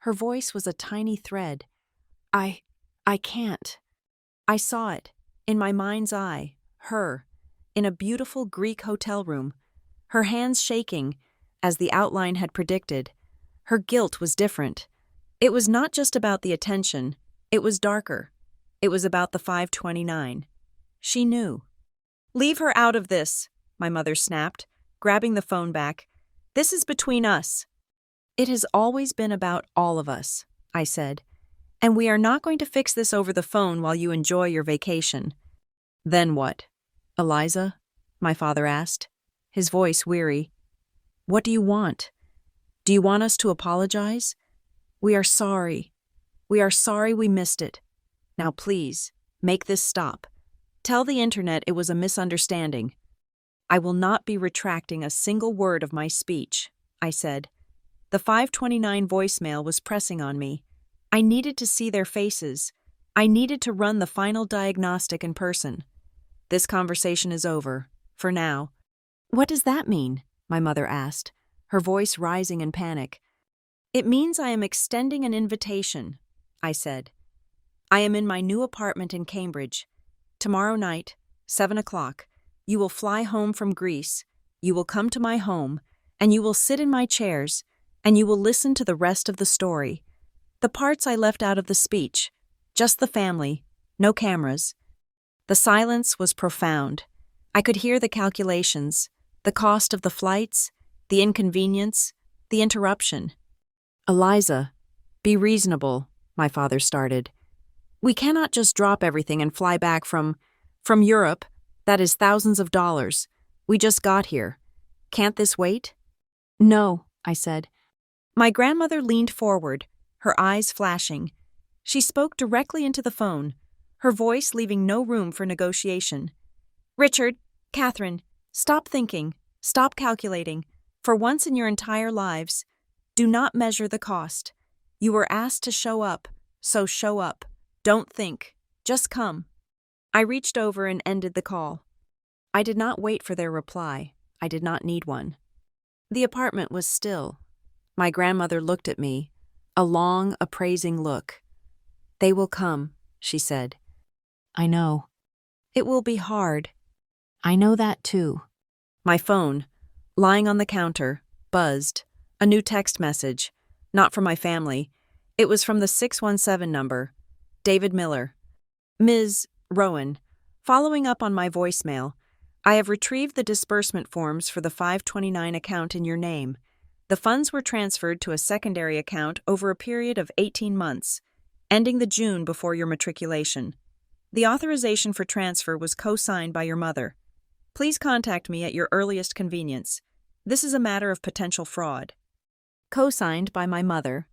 Her voice was a tiny thread. I can't. I saw it, in my mind's eye, her, in a beautiful Greek hotel room, her hands shaking, as the outline had predicted, Her guilt was different. It was not just about the attention, it was darker. It was about the 529. She knew. "Leave her out of this," my mother snapped, grabbing the phone back. "This is between us." "It has always been about all of us," I said, "and we are not going to fix this over the phone while you enjoy your vacation." "Then what, Eliza?" my father asked, his voice weary. "What do you want? Do you want us to apologize? We are sorry. We are sorry we missed it. Now please, make this stop. Tell the internet it was a misunderstanding." "I will not be retracting a single word of my speech," I said. The 529 voicemail was pressing on me. I needed to see their faces. I needed to run the final diagnostic in person. "This conversation is over, for now." "What does that mean?" my mother asked, her voice rising in panic. "It means I am extending an invitation," I said. "I am in my new apartment in Cambridge. Tomorrow night, 7 o'clock, you will fly home from Greece, you will come to my home, and you will sit in my chairs, and you will listen to the rest of the story. The parts I left out of the speech, just the family, no cameras." The silence was profound. I could hear the calculations, the cost of the flights, the inconvenience, the interruption. "Eliza, be reasonable," my father started. "We cannot just drop everything and fly back from Europe. That is thousands of dollars. We just got here. Can't this wait?" "No," I said. My grandmother leaned forward, her eyes flashing. She spoke directly into the phone, her voice leaving no room for negotiation. "Richard, Catherine, stop thinking, stop calculating. For once in your entire lives, do not measure the cost. You were asked to show up, so show up. Don't think, just come." I reached over and ended the call. I did not wait for their reply. I did not need one. The apartment was still. My grandmother looked at me, a long, appraising look. "They will come," she said. "I know. It will be hard. I know that too." My phone, lying on the counter, buzzed. A new text message. Not from my family. It was from the 617 number. David Miller. "Ms. Rowan, following up on my voicemail, I have retrieved the disbursement forms for the 529 account in your name. The funds were transferred to a secondary account over a period of 18 months, ending the June before your matriculation. The authorization for transfer was co-signed by your mother. Please contact me at your earliest convenience. This is a matter of potential fraud." Co-signed by my mother.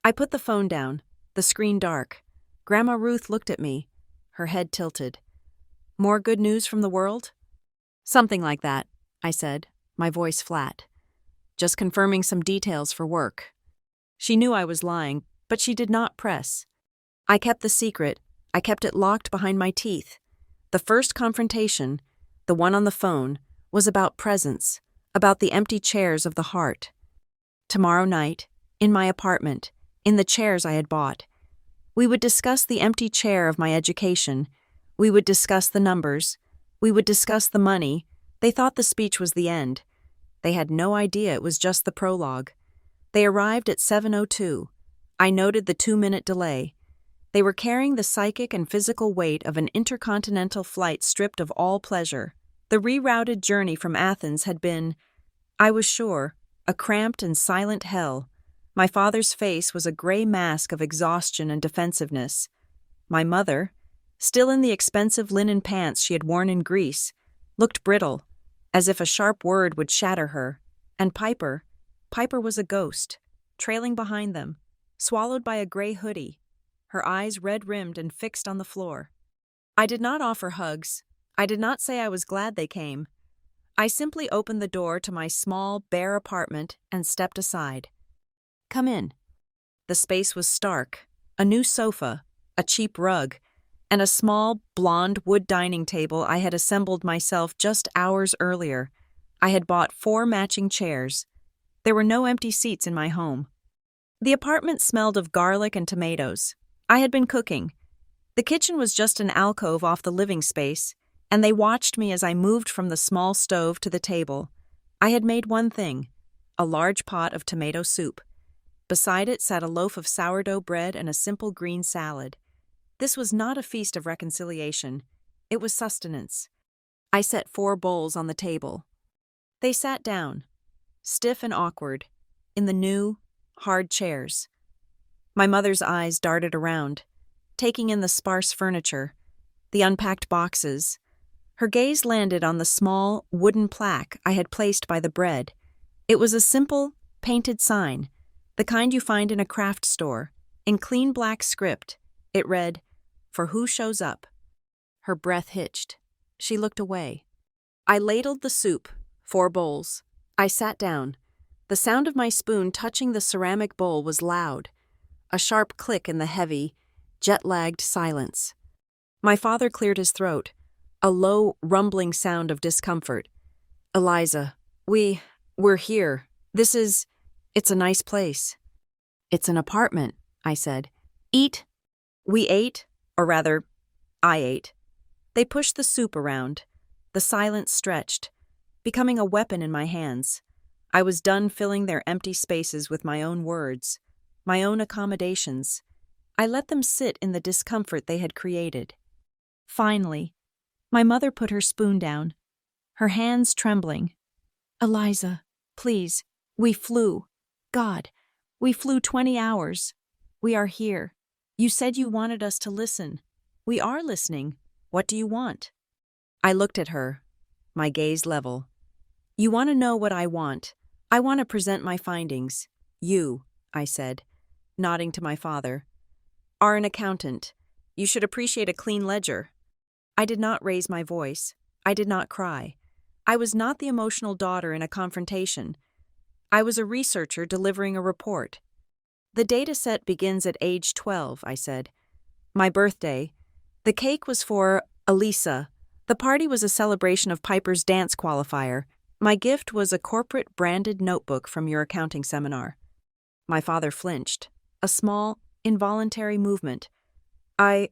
I put the phone down, the screen dark. Grandma Ruth looked at me, her head tilted. "More good news from the world?" "Something like that," I said, my voice flat. "Just confirming some details for work." She knew I was lying, but she did not press. I kept the secret. I kept it locked behind my teeth. The first confrontation, the one on the phone, was about presence, about the empty chairs of the heart. Tomorrow night, in my apartment, in the chairs I had bought, we would discuss the empty chair of my education. We would discuss the numbers. We would discuss the money. They thought the speech was the end. They had no idea it was just the prologue. They arrived at 7:02. I noted the 2-minute delay. They were carrying the psychic and physical weight of an intercontinental flight stripped of all pleasure. The rerouted journey from Athens had been, I was sure, a cramped and silent hell. My father's face was a gray mask of exhaustion and defensiveness. My mother, still in the expensive linen pants she had worn in Greece, looked brittle, as if a sharp word would shatter her. And Piper was a ghost, trailing behind them, swallowed by a gray hoodie, her eyes red-rimmed and fixed on the floor. I did not offer hugs. I did not say I was glad they came. I simply opened the door to my small, bare apartment and stepped aside. "Come in." The space was stark. A new sofa, a cheap rug, and a small, blonde wood dining table I had assembled myself just hours earlier. I had bought 4 matching chairs. There were no empty seats in my home. The apartment smelled of garlic and tomatoes. I had been cooking. The kitchen was just an alcove off the living space, and they watched me as I moved from the small stove to the table. I had made one thing, a large pot of tomato soup. Beside it sat a loaf of sourdough bread and a simple green salad. This was not a feast of reconciliation. It was sustenance. I set 4 bowls on the table. They sat down, stiff and awkward, in the new, hard chairs. My mother's eyes darted around, taking in the sparse furniture, the unpacked boxes. Her gaze landed on the small, wooden plaque I had placed by the bread. It was a simple, painted sign, the kind you find in a craft store. In clean black script, it read, "For who shows up." Her breath hitched. She looked away. I ladled the soup, 4 bowls. I sat down. The sound of my spoon touching the ceramic bowl was loud, a sharp click in the heavy, jet-lagged silence. My father cleared his throat, a low, rumbling sound of discomfort. "Eliza, we're here. It's a nice place." "It's an apartment," I said. "Eat." We ate, or rather, I ate. They pushed the soup around. The silence stretched, becoming a weapon in my hands. I was done filling their empty spaces with my own words, my own accommodations. I let them sit in the discomfort they had created. Finally, my mother put her spoon down, her hands trembling. "Eliza, please, we flew. God, we flew 20 hours. We are here. You said you wanted us to listen. We are listening. What do you want?" I looked at her, my gaze level. "You want to know what I want. I want to present my findings. You," I said, nodding to my father, "are an accountant. You should appreciate a clean ledger." I did not raise my voice. I did not cry. I was not the emotional daughter in a confrontation. I was a researcher delivering a report. "The data set begins at age 12, I said. "My birthday. The cake was for Elisa. The party was a celebration of Piper's dance qualifier. My gift was a corporate branded notebook from your accounting seminar." My father flinched, a small, involuntary movement. I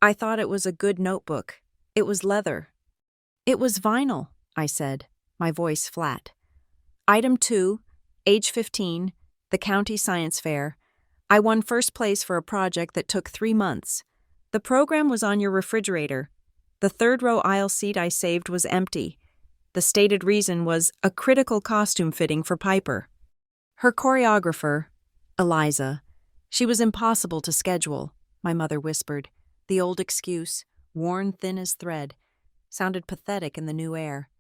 thought it was a good notebook. It was leather." "It was vinyl," I said, my voice flat. "Item 2, age 15, the county science fair. I won first place for a project that took 3 months. The program was on your refrigerator. The 3rd-row aisle seat I saved was empty. The stated reason was a critical costume fitting for Piper. Her choreographer, Eliza. She was impossible to schedule," my mother whispered. The old excuse, worn thin as thread, sounded pathetic in the new air.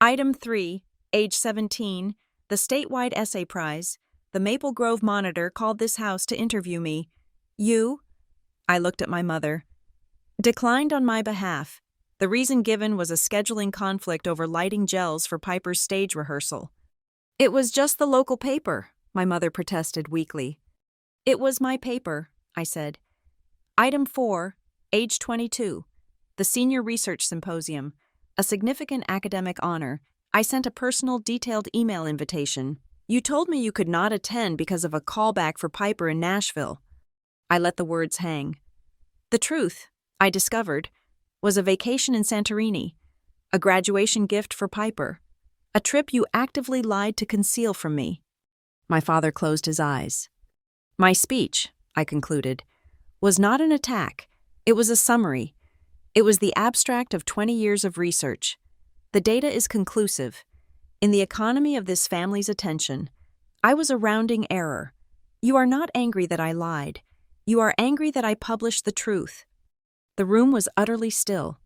"Item 3, age 17, the statewide essay prize. The Maple Grove Monitor called this house to interview me. You," I looked at my mother, "declined on my behalf. The reason given was a scheduling conflict over lighting gels for Piper's stage rehearsal." "It was just the local paper," my mother protested weakly. "It was my paper," I said. "Item 4, age 22, the Senior Research Symposium, a significant academic honor. I sent a personal, detailed email invitation. You told me you could not attend because of a callback for Piper in Nashville." I let the words hang. The truth, I discovered, was a vacation in Santorini, a graduation gift for Piper, a trip you actively lied to conceal from me. My father closed his eyes. "My speech," I concluded, "was not an attack. It was a summary. It was the abstract of 20 years of research. The data is conclusive. In the economy of this family's attention, I was a rounding error. You are not angry that I lied. You are angry that I published the truth." The room was utterly still.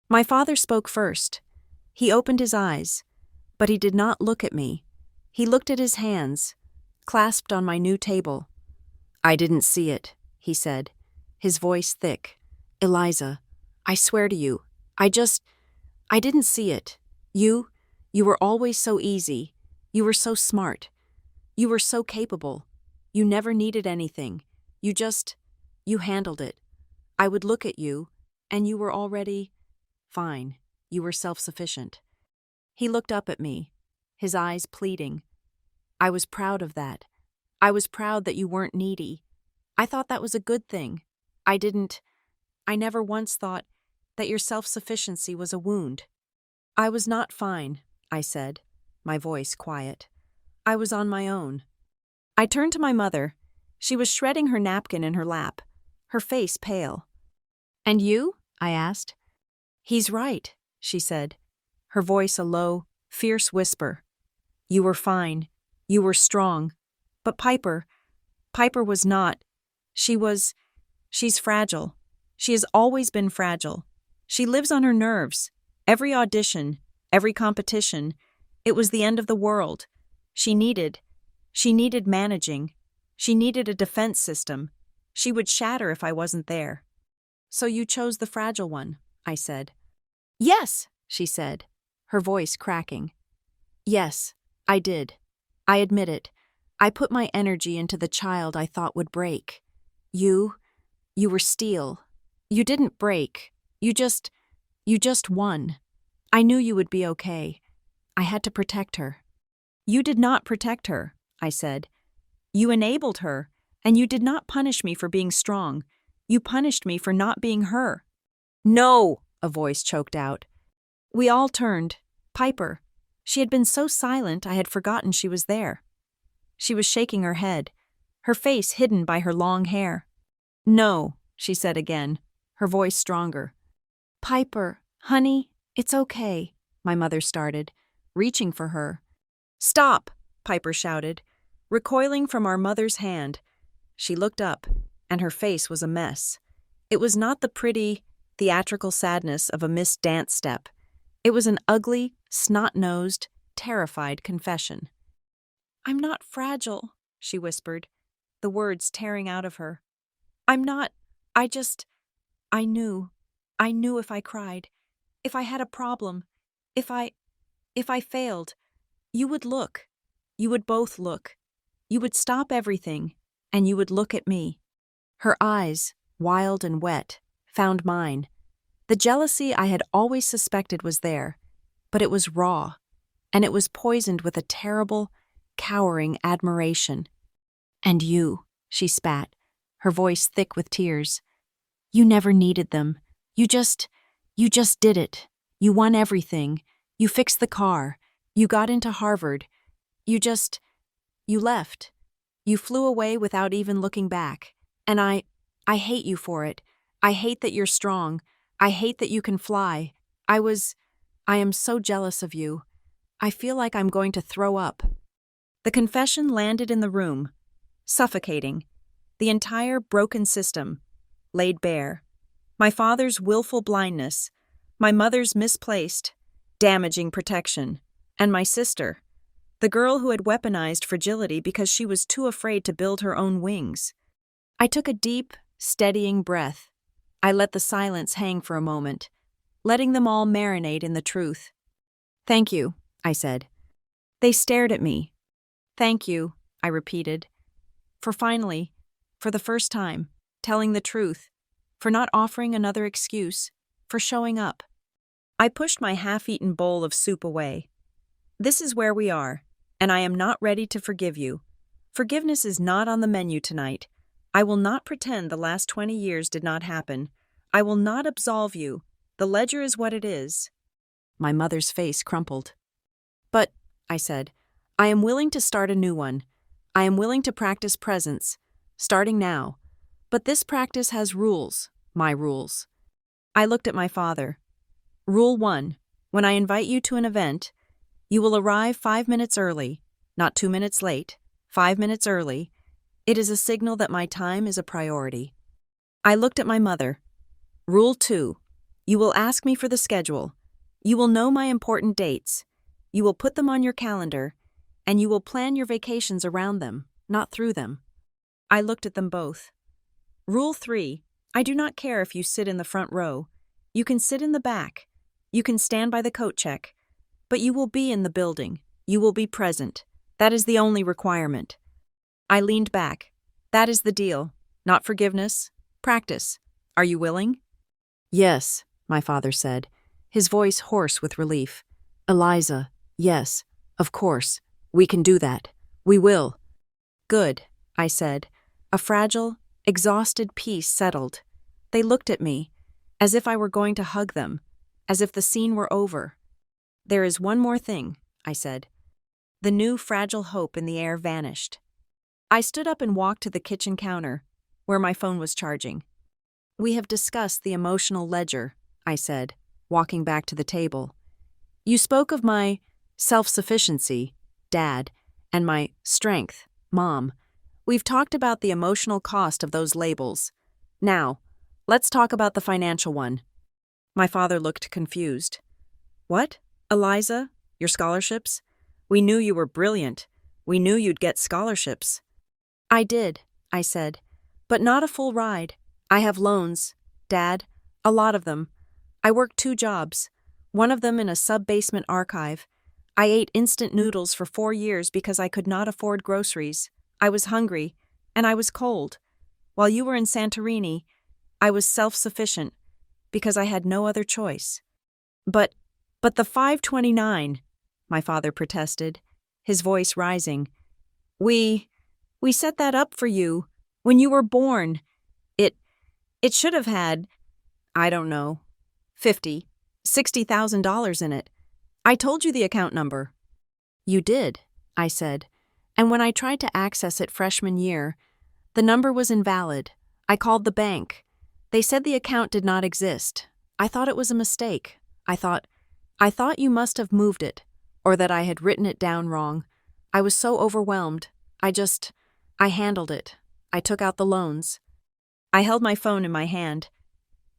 My father spoke first. He opened his eyes, but he did not look at me. He looked at his hands, clasped on my new table. "I didn't see it," he said, his voice thick. "Eliza, I swear to you, I didn't see it. You were always so easy. You were so smart. You were so capable. You never needed anything. You handled it. I would look at you, and you were already fine. You were self-sufficient." He looked up at me, his eyes pleading. "I was proud of that. I was proud that you weren't needy. I thought that was a good thing. I never once thought that your self-sufficiency was a wound." "I was not fine," I said, my voice quiet. "I was on my own." I turned to my mother. She was shredding her napkin in her lap, her face pale. "And you?" I asked. "He's right," she said, her voice a low, fierce whisper. "You were fine. You were strong. But Piper was not. She's fragile. She has always been fragile. She lives on her nerves. Every audition, every competition, it was the end of the world. She needed managing. She needed a defense system. She would shatter if I wasn't there." "So you chose the fragile one," I said. "Yes," she said, her voice cracking. "Yes, I did. I admit it. I put my energy into the child I thought would break. You were steel. You didn't break. You just won. I knew you would be okay. I had to protect her." "You did not protect her," I said. "You enabled her, and you did not punish me for being strong. You punished me for not being her." "No!" a voice choked out. We all turned. Piper. She had been so silent I had forgotten she was there. She was shaking her head, her face hidden by her long hair. "No," she said again, her voice stronger. "Piper, honey, it's okay," my mother started, reaching for her. "Stop!" Piper shouted, recoiling from our mother's hand. She looked up, and her face was a mess. It was not the pretty, theatrical sadness of a missed dance step. It was an ugly, snot-nosed, terrified confession. "I'm not fragile," she whispered, the words tearing out of her. "I'm not. I knew if I cried, if I had a problem, if I failed, you would look. You would both look. You would stop everything, and you would look at me." Her eyes, wild and wet, found mine. The jealousy I had always suspected was there, but it was raw, and it was poisoned with a terrible, cowering admiration. "And you," she spat, her voice thick with tears. "You never needed them. You just did it. You won everything. You fixed the car. You got into Harvard. You left. You flew away without even looking back. And I hate you for it. I hate that you're strong. I hate that you can fly. I am so jealous of you. I feel like I'm going to throw up." The confession landed in the room, suffocating. The entire broken system, laid bare. My father's willful blindness, my mother's misplaced, damaging protection, and my sister, the girl who had weaponized fragility because she was too afraid to build her own wings. I took a deep, steadying breath. I let the silence hang for a moment, letting them all marinate in the truth. "Thank you," I said. They stared at me. "Thank you," I repeated, for finally, for the first time, telling the truth, for not offering another excuse, for showing up. I pushed my half-eaten bowl of soup away. "This is where we are, and I am not ready to forgive you. Forgiveness is not on the menu tonight. I will not pretend the last 20 years did not happen. I will not absolve you. The ledger is what it is." My mother's face crumpled. "But," I said, "I am willing to start a new one. I am willing to practice presence, starting now. But this practice has rules, my rules." I looked at my father. "Rule 1. When I invite you to an event, you will arrive 5 minutes early, not 2 minutes late, 5 minutes early. It is a signal that my time is a priority." I looked at my mother. "Rule 2. You will ask me for the schedule. You will know my important dates. You will put them on your calendar, and you will plan your vacations around them, not through them." I looked at them both. "Rule 3. I do not care if you sit in the front row. You can sit in the back. You can stand by the coat check. But you will be in the building. You will be present. That is the only requirement." I leaned back. "That is the deal. Not forgiveness. Practice. Are you willing?" "Yes," my father said, his voice hoarse with relief. "Eliza, yes, of course. We can do that. We will." "Good," I said. A fragile, exhausted peace settled. They looked at me, as if I were going to hug them, as if the scene were over. "There is one more thing," I said. The new fragile hope in the air vanished. I stood up and walked to the kitchen counter, where my phone was charging. "We have discussed the emotional ledger," I said, walking back to the table. "You spoke of my self-sufficiency, Dad, and my strength, Mom. We've talked about the emotional cost of those labels. Now, let's talk about the financial one." My father looked confused. "What, Eliza? Your scholarships? We knew you were brilliant. We knew you'd get scholarships." "I did," I said, "but not a full ride. I have loans, Dad, a lot of them. I worked 2 jobs, one of them in a sub-basement archive. I ate instant noodles for 4 years because I could not afford groceries. I was hungry, and I was cold. While you were in Santorini, I was self-sufficient because I had no other choice." But the 529, my father protested, his voice rising. We set that up for you when you were born. It should have had, I don't know, $60,000 in it. I told you the account number." "You did," I said, "and when I tried to access it freshman year, the number was invalid. I called the bank. They said the account did not exist. I thought it was a mistake. I thought you must have moved it, or that I had written it down wrong. I was so overwhelmed. I handled it. I took out the loans." I held my phone in my hand.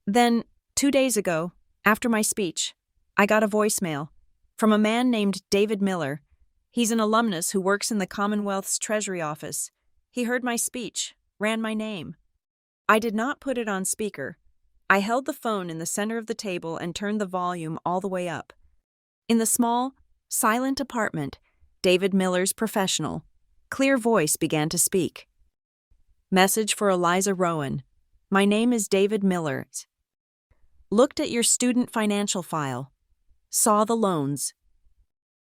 Then, 2 days ago, after my speech, I got a voicemail from a man named David Miller. He's an alumnus who works in the Commonwealth's Treasury Office. He heard my speech, ran my name. I did not put it on speaker. I held the phone in the center of the table and turned the volume all the way up. In the small, silent apartment, David Miller's professional, clear voice began to speak. "Message for Eliza Rowan. My name is David Miller. Looked at your student financial file. Saw the loans."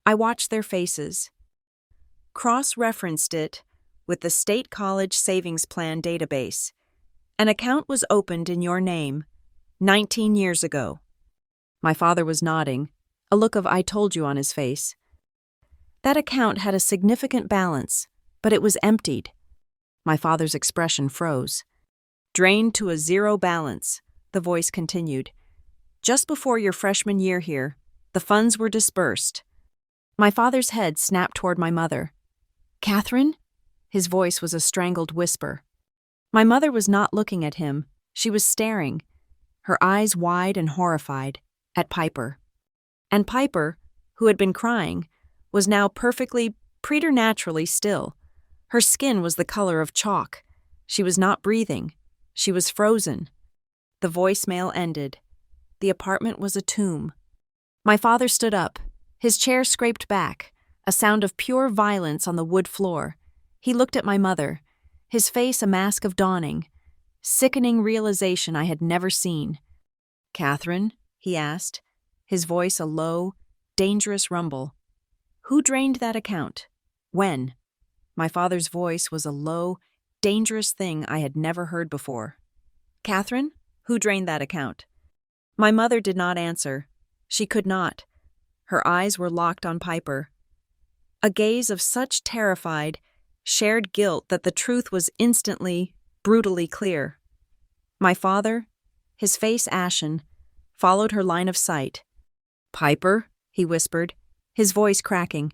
I watched their faces. Cross-referenced it with the State College Savings Plan database. An account was opened in your name 19 years ago. My father was nodding, a look of "I told you" on his face. "That account had a significant balance, but it was emptied." My father's expression froze. "Drained to a 0 balance," the voice continued. "Just before your freshman year here, the funds were dispersed." My father's head snapped toward my mother. "Catherine?" His voice was a strangled whisper. My mother was not looking at him. She was staring, her eyes wide and horrified, at Piper. And Piper, who had been crying, was now perfectly, preternaturally still. Her skin was the color of chalk. She was not breathing. She was frozen. The voicemail ended. The apartment was a tomb. My father stood up. His chair scraped back, a sound of pure violence on the wood floor. He looked at my mother, his face a mask of dawning, sickening realization I had never seen. "Catherine?" he asked, his voice a low, dangerous rumble. "Who drained that account? When?" My father's voice was a low, dangerous thing I had never heard before. "Catherine, who drained that account?" My mother did not answer. She could not. Her eyes were locked on Piper. A gaze of such terrified, shared guilt that the truth was instantly, brutally clear. My father, his face ashen, followed her line of sight. "Piper?" he whispered, his voice cracking.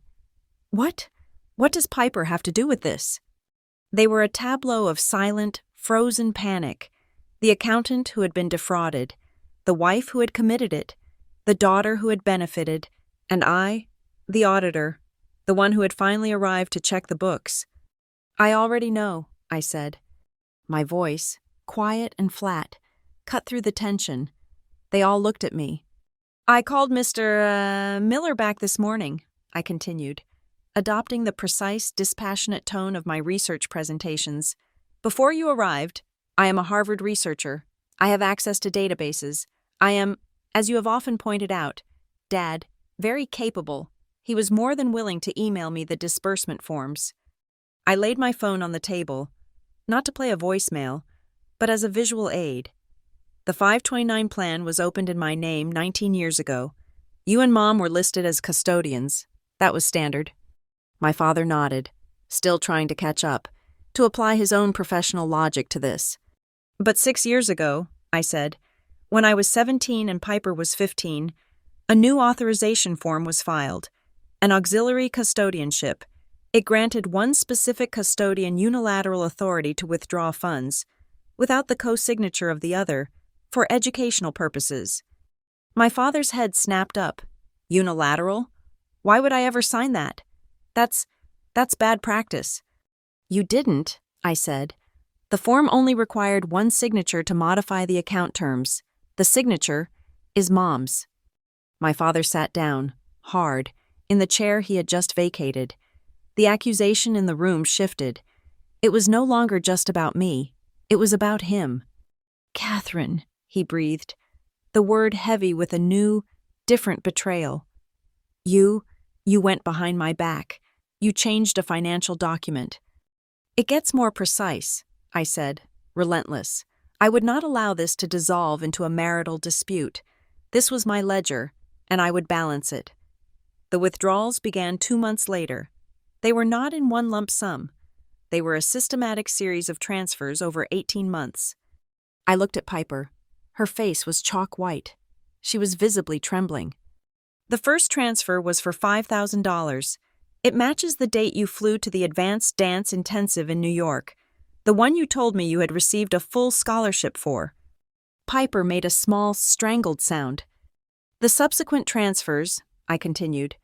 What does Piper have to do with this?" They were a tableau of silent, frozen panic. The accountant who had been defrauded, the wife who had committed it, the daughter who had benefited, and I, the auditor, the one who had finally arrived to check the books. "I already know," I said. My voice, quiet and flat, cut through the tension. They all looked at me. "I called Mr. Miller back this morning," I continued, adopting the precise, dispassionate tone of my research presentations. "Before you arrived, I am a Harvard researcher. I have access to databases. I am, as you have often pointed out, Dad, very capable. He was more than willing to email me the disbursement forms." I laid my phone on the table, not to play a voicemail, but as a visual aid. "The 529 plan was opened in my name 19 years ago. You and Mom were listed as custodians. That was standard." My father nodded, still trying to catch up. to apply his own professional logic to this. But 6 years ago, I said, when I was 17 and Piper was 15, a new authorization form was filed, an auxiliary custodianship. It granted one specific custodian unilateral authority to withdraw funds, without the co-signature of the other, for educational purposes. My father's head snapped up. Unilateral? Why would I ever sign that? That's bad practice. You didn't, I said. The form only required one signature to modify the account terms. The signature is Mom's. My father sat down, hard, in the chair he had just vacated. The accusation in the room shifted. It was no longer just about me. It was about him. Catherine, he breathed, the word heavy with a new, different betrayal. You went behind my back. You changed a financial document. It gets more precise, I said, relentless. I would not allow this to dissolve into a marital dispute. This was my ledger, and I would balance it. The withdrawals began 2 months later. They were not in one lump sum. They were a systematic series of transfers over 18 months. I looked at Piper. Her face was chalk white. She was visibly trembling. The first transfer was for $5,000. It matches the date you flew to the Advanced Dance Intensive in New York, the one you told me you had received a full scholarship for. Piper made a small, strangled sound. The subsequent transfers, I continued,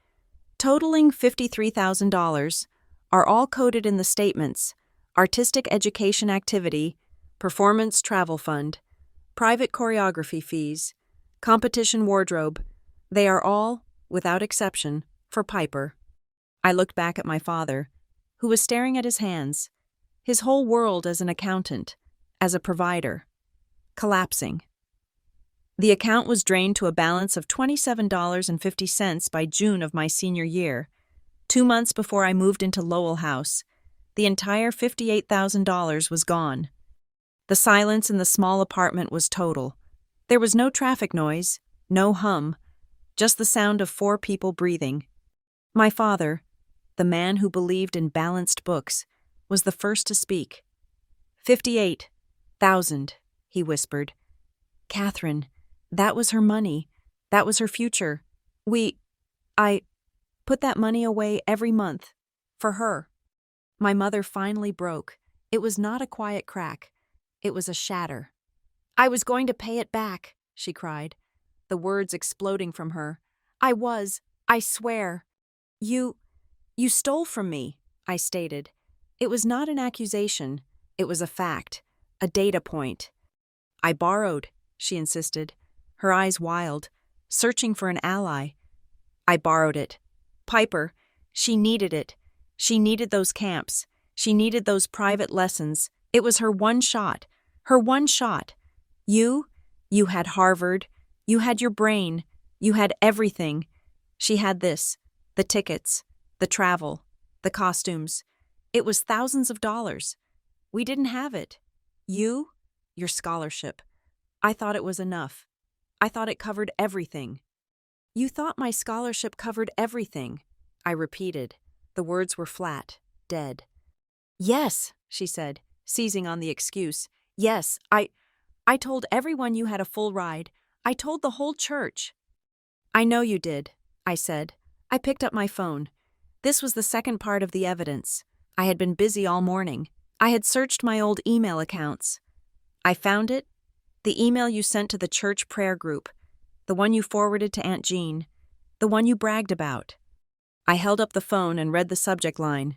totaling $53,000, are all coded in the statements: artistic education activity, performance travel fund, private choreography fees, competition wardrobe. They are all, without exception, for Piper. I looked back at my father, who was staring at his hands, his whole world as an accountant, as a provider, collapsing. The account was drained to a balance of $27.50 by June of my senior year, 2 months before I moved into Lowell House. The entire $58,000 was gone. The silence in the small apartment was total. There was no traffic noise, no hum, just the sound of 4 people breathing. My father, the man who believed in balanced books, was the first to speak. 58,000, he whispered. Catherine, that was her money. That was her future. I put that money away every month. For her. My mother finally broke. It was not a quiet crack. It was a shatter. I was going to pay it back, she cried, the words exploding from her. I swear. You stole from me, I stated. It was not an accusation. It was a fact, a data point. I borrowed, she insisted, her eyes wild, searching for an ally. I borrowed it. Piper, she needed it. She needed those camps. She needed those private lessons. It was her one shot. Her one shot. You had Harvard. You had your brain. You had everything. She had this, the tickets, the travel, the costumes. It was thousands of dollars. We didn't have it. Your scholarship. I thought it was enough. I thought it covered everything. You thought my scholarship covered everything, I repeated. The words were flat, dead. Yes, she said, seizing on the excuse. Yes, I told everyone you had a full ride. I told the whole church. I know you did, I said. I picked up my phone. This was the second part of the evidence. I had been busy all morning. I had searched my old email accounts. I found it. The email you sent to the church prayer group. The one you forwarded to Aunt Jean. The one you bragged about. I held up the phone and read the subject line.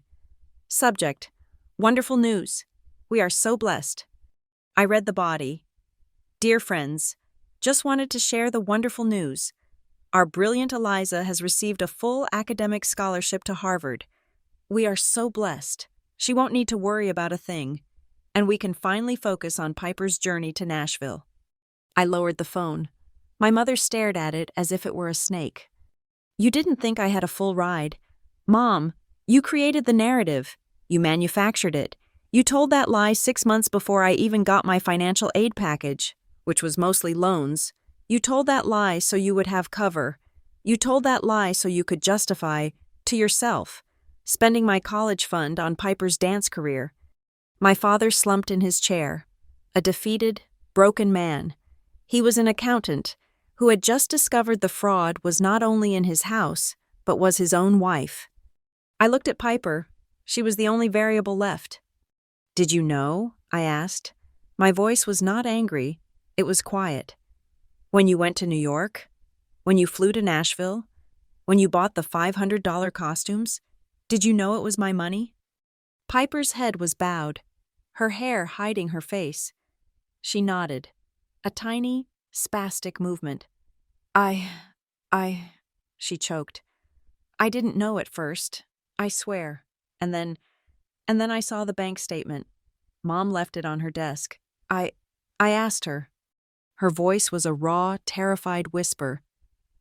Subject: wonderful news. We are so blessed. I read the body. Dear friends, just wanted to share the wonderful news. Our brilliant Eliza has received a full academic scholarship to Harvard. We are so blessed. She won't need to worry about a thing. And we can finally focus on Piper's journey to Nashville. I lowered the phone. My mother stared at it as if it were a snake. You didn't think I had a full ride. Mom, you created the narrative. You manufactured it. You told that lie 6 months before I even got my financial aid package, which was mostly loans. You told that lie so you would have cover. You told that lie so you could justify, to yourself, spending my college fund on Piper's dance career. My father slumped in his chair, a defeated, broken man. He was an accountant who had just discovered the fraud was not only in his house, but was his own wife. I looked at Piper. She was the only variable left. "Did you know?" I asked. My voice was not angry, it was quiet. "When you went to New York? When you flew to Nashville? When you bought the $500 costumes? Did you know it was my money?" Piper's head was bowed, her hair hiding her face. She nodded, a tiny, spastic movement. I, she choked. "I didn't know at first, I swear. And then I saw the bank statement. Mom left it on her desk. I asked her." Her voice was a raw, terrified whisper.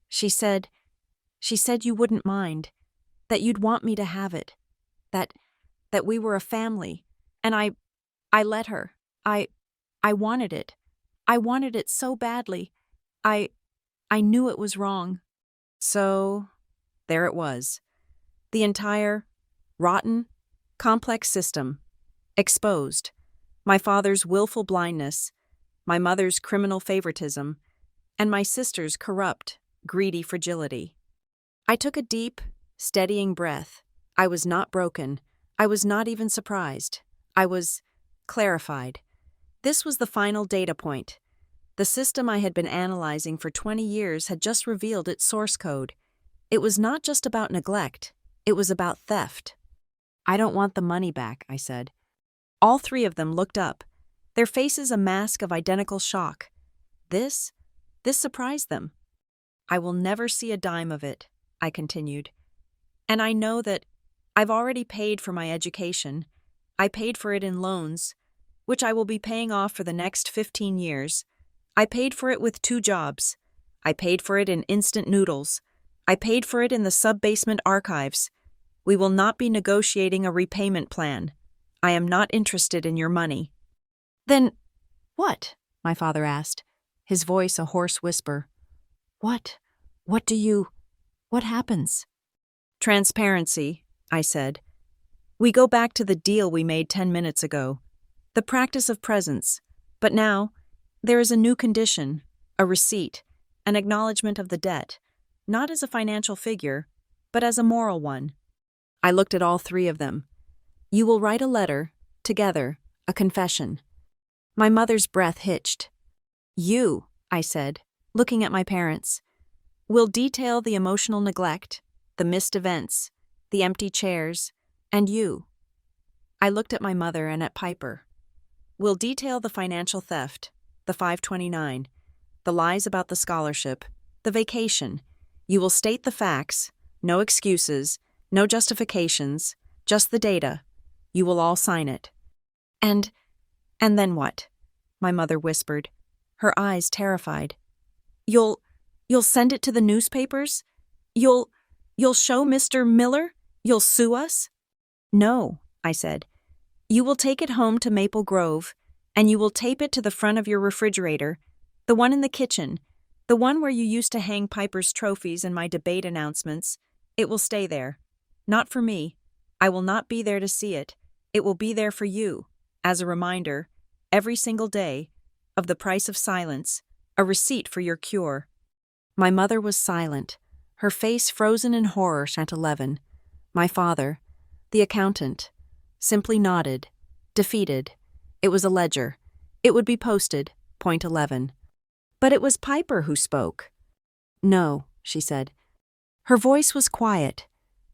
She said you wouldn't mind, that you'd want me to have it, that we were a family, and I let her. I wanted it. I wanted it so badly. I knew it was wrong. So, there it was. The entire, rotten, complex system. Exposed. My father's willful blindness, my mother's criminal favoritism, and my sister's corrupt, greedy fragility. I took a deep, steadying breath. I was not broken. I was not even surprised. I was clarified. This was the final data point. The system I had been analyzing for 20 years had just revealed its source code. It was not just about neglect. It was about theft. "I don't want the money back," I said. All three of them looked up, their faces a mask of identical shock. This surprised them. "I will never see a dime of it," I continued. "And I know that I've already paid for my education. I paid for it in loans, which I will be paying off for the next 15 years. I paid for it with 2 jobs. I paid for it in instant noodles. I paid for it in the sub-basement archives. We will not be negotiating a repayment plan. I am not interested in your money." "Then what?" my father asked, his voice a hoarse whisper. What happens?" "Transparency," I said. "We go back to the deal we made 10 minutes ago. The practice of presence. But now, there is a new condition, a receipt, an acknowledgement of the debt, not as a financial figure, but as a moral one." I looked at all three of them. "You will write a letter, together, a confession." My mother's breath hitched. "You," I said, looking at my parents, "will detail the emotional neglect, the missed events, the empty chairs, and you." I looked at my mother and at Piper. "Will detail the financial theft, the 529, the lies about the scholarship, the vacation. You will state the facts, no excuses, no justifications, just the data. You will all sign it." And then what?" my mother whispered, her eyes terrified. You'll send it to the newspapers? You'll show Mr. Miller? You'll sue us?" "No," I said. "You will take it home to Maple Grove, and you will tape it to the front of your refrigerator, the one in the kitchen, the one where you used to hang Piper's trophies and my debate announcements. It will stay there. Not for me. I will not be there to see it. It will be there for you, as a reminder, every single day, of the price of silence, a receipt for your cure." My mother was silent, her face frozen in horror at 11. My father, the accountant, simply nodded, defeated. It was a ledger. It would be posted, point 11. But it was Piper who spoke. "No," she said. Her voice was quiet,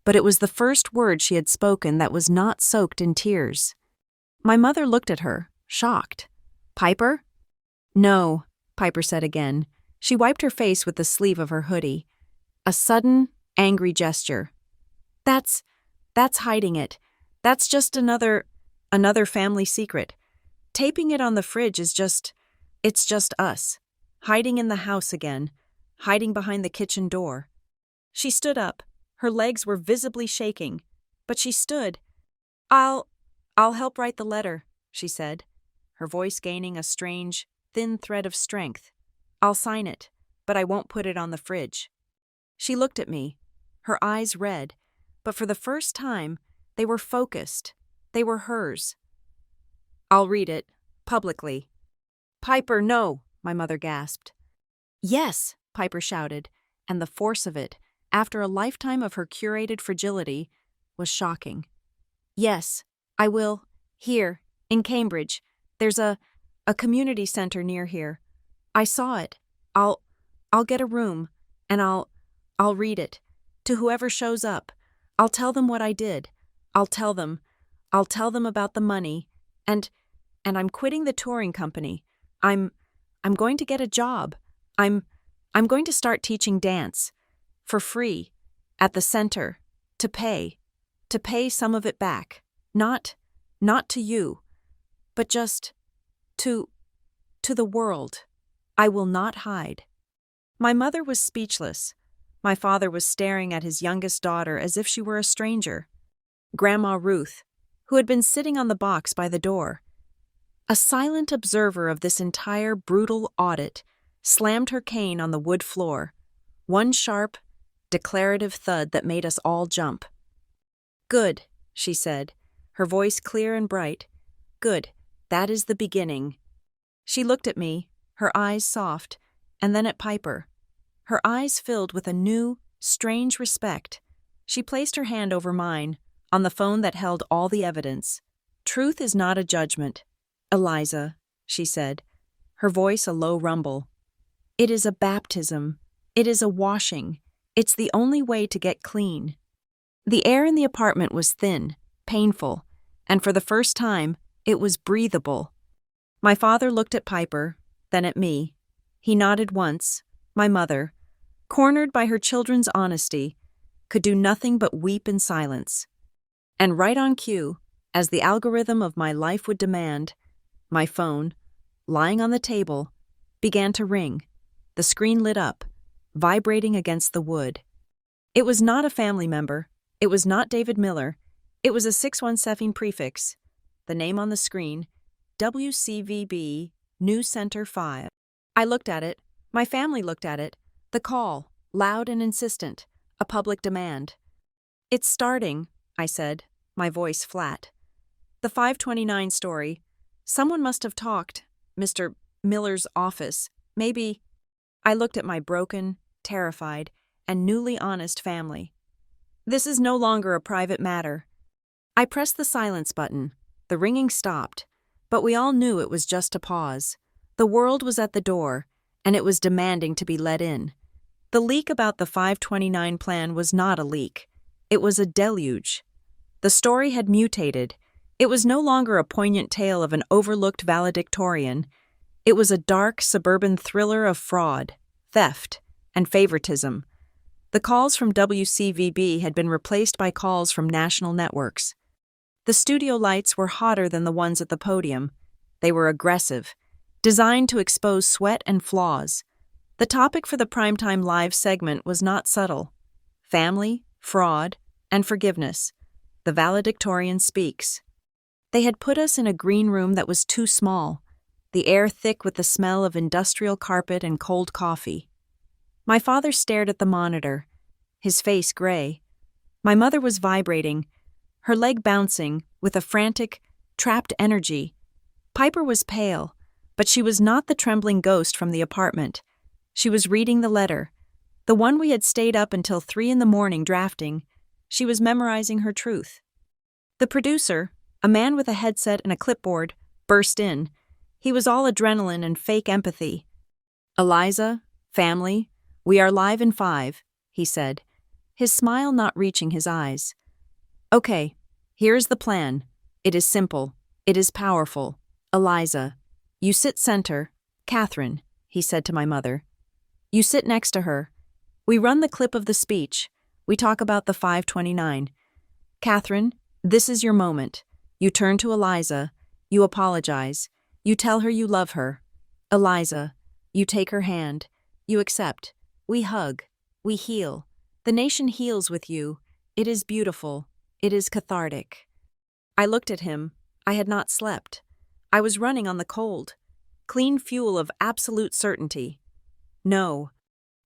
but it was the first word she had spoken that was not soaked in tears. My mother looked at her, shocked. "Piper?" "No," Piper said again. She wiped her face with the sleeve of her hoodie. A sudden, angry gesture. That's hiding it. That's just another family secret. Taping it on the fridge is it's just us. Hiding in the house again. Hiding behind the kitchen door." She stood up. Her legs were visibly shaking, but she stood. I'll help write the letter," she said, her voice gaining a strange, thin thread of strength. "I'll sign it, but I won't put it on the fridge." She looked at me, her eyes red, but for the first time, they were focused. They were hers. I'll read it, publicly. Piper, no, my mother gasped. Yes, Piper shouted, and the force of it, after a lifetime of her curated fragility, was shocking. Yes, I will. Here, in Cambridge. There's a community center near here. I saw it. I'll get a room, and I'll read it. To whoever shows up. I'll tell them what I did. I'll tell them about the money, and I'm quitting the touring company. I'm going to get a job. I'm going to start teaching dance. For free. At the center. To pay some of it back. Not to you, but just to the world. I will not hide. My mother was speechless. My father was staring at his youngest daughter as if she were a stranger. Grandma Ruth, who had been sitting on the box by the door, a silent observer of this entire brutal audit, slammed her cane on the wood floor, one sharp, declarative thud that made us all jump. Good, she said, her voice clear and bright. Good, that is the beginning. She looked at me, her eyes soft, and then at Piper. Her eyes filled with a new, strange respect. She placed her hand over mine, on the phone that held all the evidence. Truth is not a judgment. Eliza, she said, her voice a low rumble. It is a baptism. It is a washing. It's the only way to get clean. The air in the apartment was thin, painful, and for the first time, it was breathable. My father looked at Piper, then at me. He nodded once. My mother, cornered by her children's honesty, could do nothing but weep in silence. And right on cue, as the algorithm of my life would demand, my phone, lying on the table, began to ring. The screen lit up, vibrating against the wood. It was not a family member. It was not David Miller. It was a 617 prefix. The name on the screen, WCVB, News Center 5. I looked at it. My family looked at it. The call, loud and insistent, a public demand. It's starting, I said, my voice flat. The 529 story. Someone must have talked. Mr. Miller's office. Maybe. I looked at my broken, terrified, and newly honest family. This is no longer a private matter. I pressed the silence button. The ringing stopped, but we all knew it was just a pause. The world was at the door, and it was demanding to be let in. The leak about the 529 plan was not a leak. It was a deluge. The story had mutated. It was no longer a poignant tale of an overlooked valedictorian. It was a dark, suburban thriller of fraud, theft, and favoritism. The calls from WCVB had been replaced by calls from national networks. The studio lights were hotter than the ones at the podium. They were aggressive, designed to expose sweat and flaws. The topic for the primetime live segment was not subtle. Family, fraud, and forgiveness. The valedictorian speaks. They had put us in a green room that was too small, the air thick with the smell of industrial carpet and cold coffee. My father stared at the monitor, his face gray. My mother was vibrating, her leg bouncing with a frantic, trapped energy. Piper was pale, but she was not the trembling ghost from the apartment. She was reading the letter, the one we had stayed up until 3 a.m. drafting. She was memorizing her truth. The producer, a man with a headset and a clipboard, burst in. He was all adrenaline and fake empathy. Eliza, family, we are live in 5, he said, his smile not reaching his eyes. Okay, here is the plan. It is simple. It is powerful. Eliza, you sit center. Catherine, he said to my mother. You sit next to her. We run the clip of the speech. We talk about the 529. Catherine, this is your moment. You turn to Eliza. You apologize. You tell her you love her. Eliza, you take her hand. You accept. We hug. We heal. The nation heals with you. It is beautiful. It is cathartic. I looked at him. I had not slept. I was running on the cold. Clean fuel of absolute certainty. No.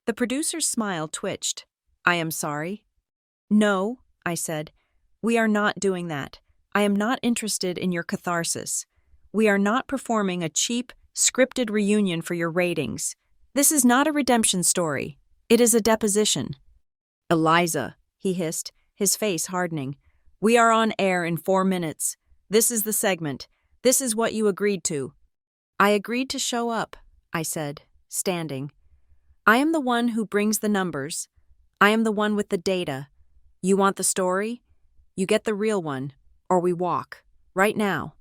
The producer's smile twitched. I am sorry. No, I said. We are not doing that. I am not interested in your catharsis. We are not performing a cheap, scripted reunion for your ratings. This is not a redemption story. It is a deposition. Eliza, he hissed, his face hardening. We are on air in 4 minutes. This is the segment. This is what you agreed to. I agreed to show up, I said, standing. I am the one who brings the numbers. I am the one with the data. You want the story? You get the real one, or we walk. Right now.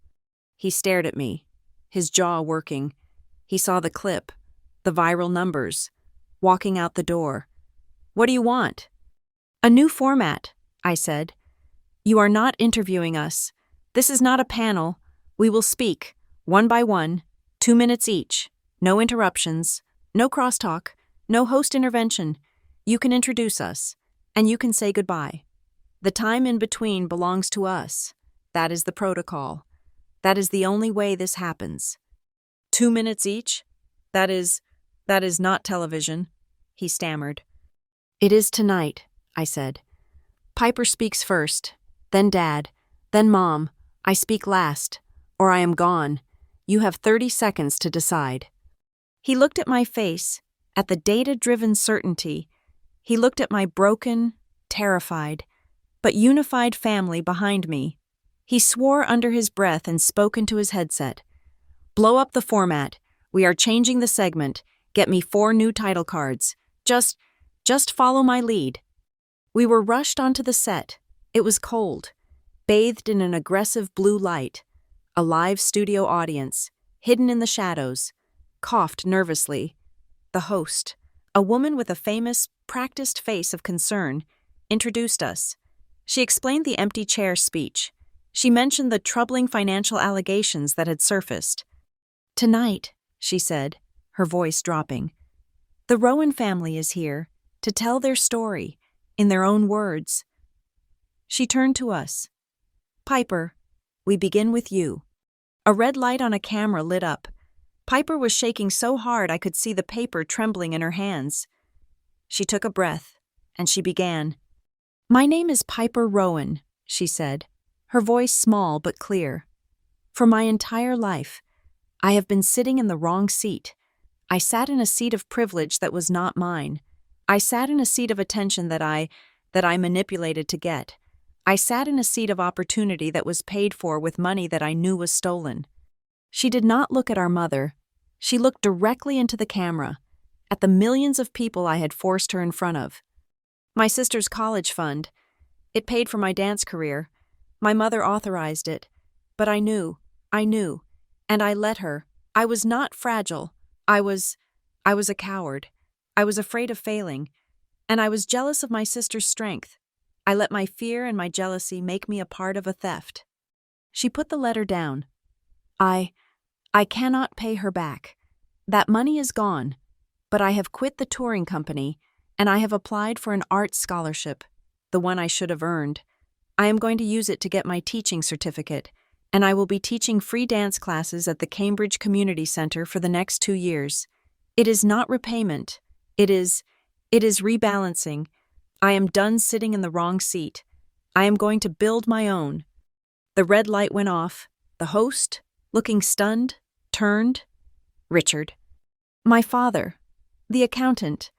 He stared at me, his jaw working. He saw the clip, the viral numbers, walking out the door. What do you want? A new format, I said. You are not interviewing us. This is not a panel. We will speak, one by one, 2 minutes each. No interruptions, no crosstalk, no host intervention. You can introduce us, and you can say goodbye. The time in between belongs to us. That is the protocol. That is the only way this happens. 2 minutes each? That is not television, he stammered. It is tonight, I said. Piper speaks first, then Dad, then Mom. I speak last, or I am gone. You have 30 seconds to decide. He looked at my face, at the data-driven certainty. He looked at my broken, terrified, but unified family behind me. He swore under his breath and spoke into his headset. Blow up the format. We are changing the segment. Get me 4 new title cards. Just follow my lead. We were rushed onto the set. It was cold, bathed in an aggressive blue light. A live studio audience, hidden in the shadows, coughed nervously. The host, a woman with a famous, practiced face of concern, introduced us. She explained the empty chair speech. She mentioned the troubling financial allegations that had surfaced. Tonight, she said, her voice dropping, the Rowan family is here to tell their story in their own words. She turned to us. Piper, we begin with you. A red light on a camera lit up. Piper was shaking so hard I could see the paper trembling in her hands. She took a breath, and she began. My name is Piper Rowan, she said, her voice small but clear. For my entire life, I have been sitting in the wrong seat. I sat in a seat of privilege that was not mine. I sat in a seat of attention that I manipulated to get. I sat in a seat of opportunity that was paid for with money that I knew was stolen. She did not look at our mother. She looked directly into the camera, at the millions of people I had forced her in front of. My sister's college fund. It paid for my dance career. My mother authorized it. But I knew, and I let her. I was not fragile. I was a coward. I was afraid of failing, and I was jealous of my sister's strength. I let my fear and my jealousy make me a part of a theft. She put the letter down. I cannot pay her back. That money is gone, but I have quit the touring company, and I have applied for an art scholarship, the one I should have earned. I am going to use it to get my teaching certificate, and I will be teaching free dance classes at the Cambridge Community Center for the next 2 years. It is not repayment. It is rebalancing. I am done sitting in the wrong seat. I am going to build my own. The red light went off. The host, looking stunned, turned. Richard. My father. The accountant.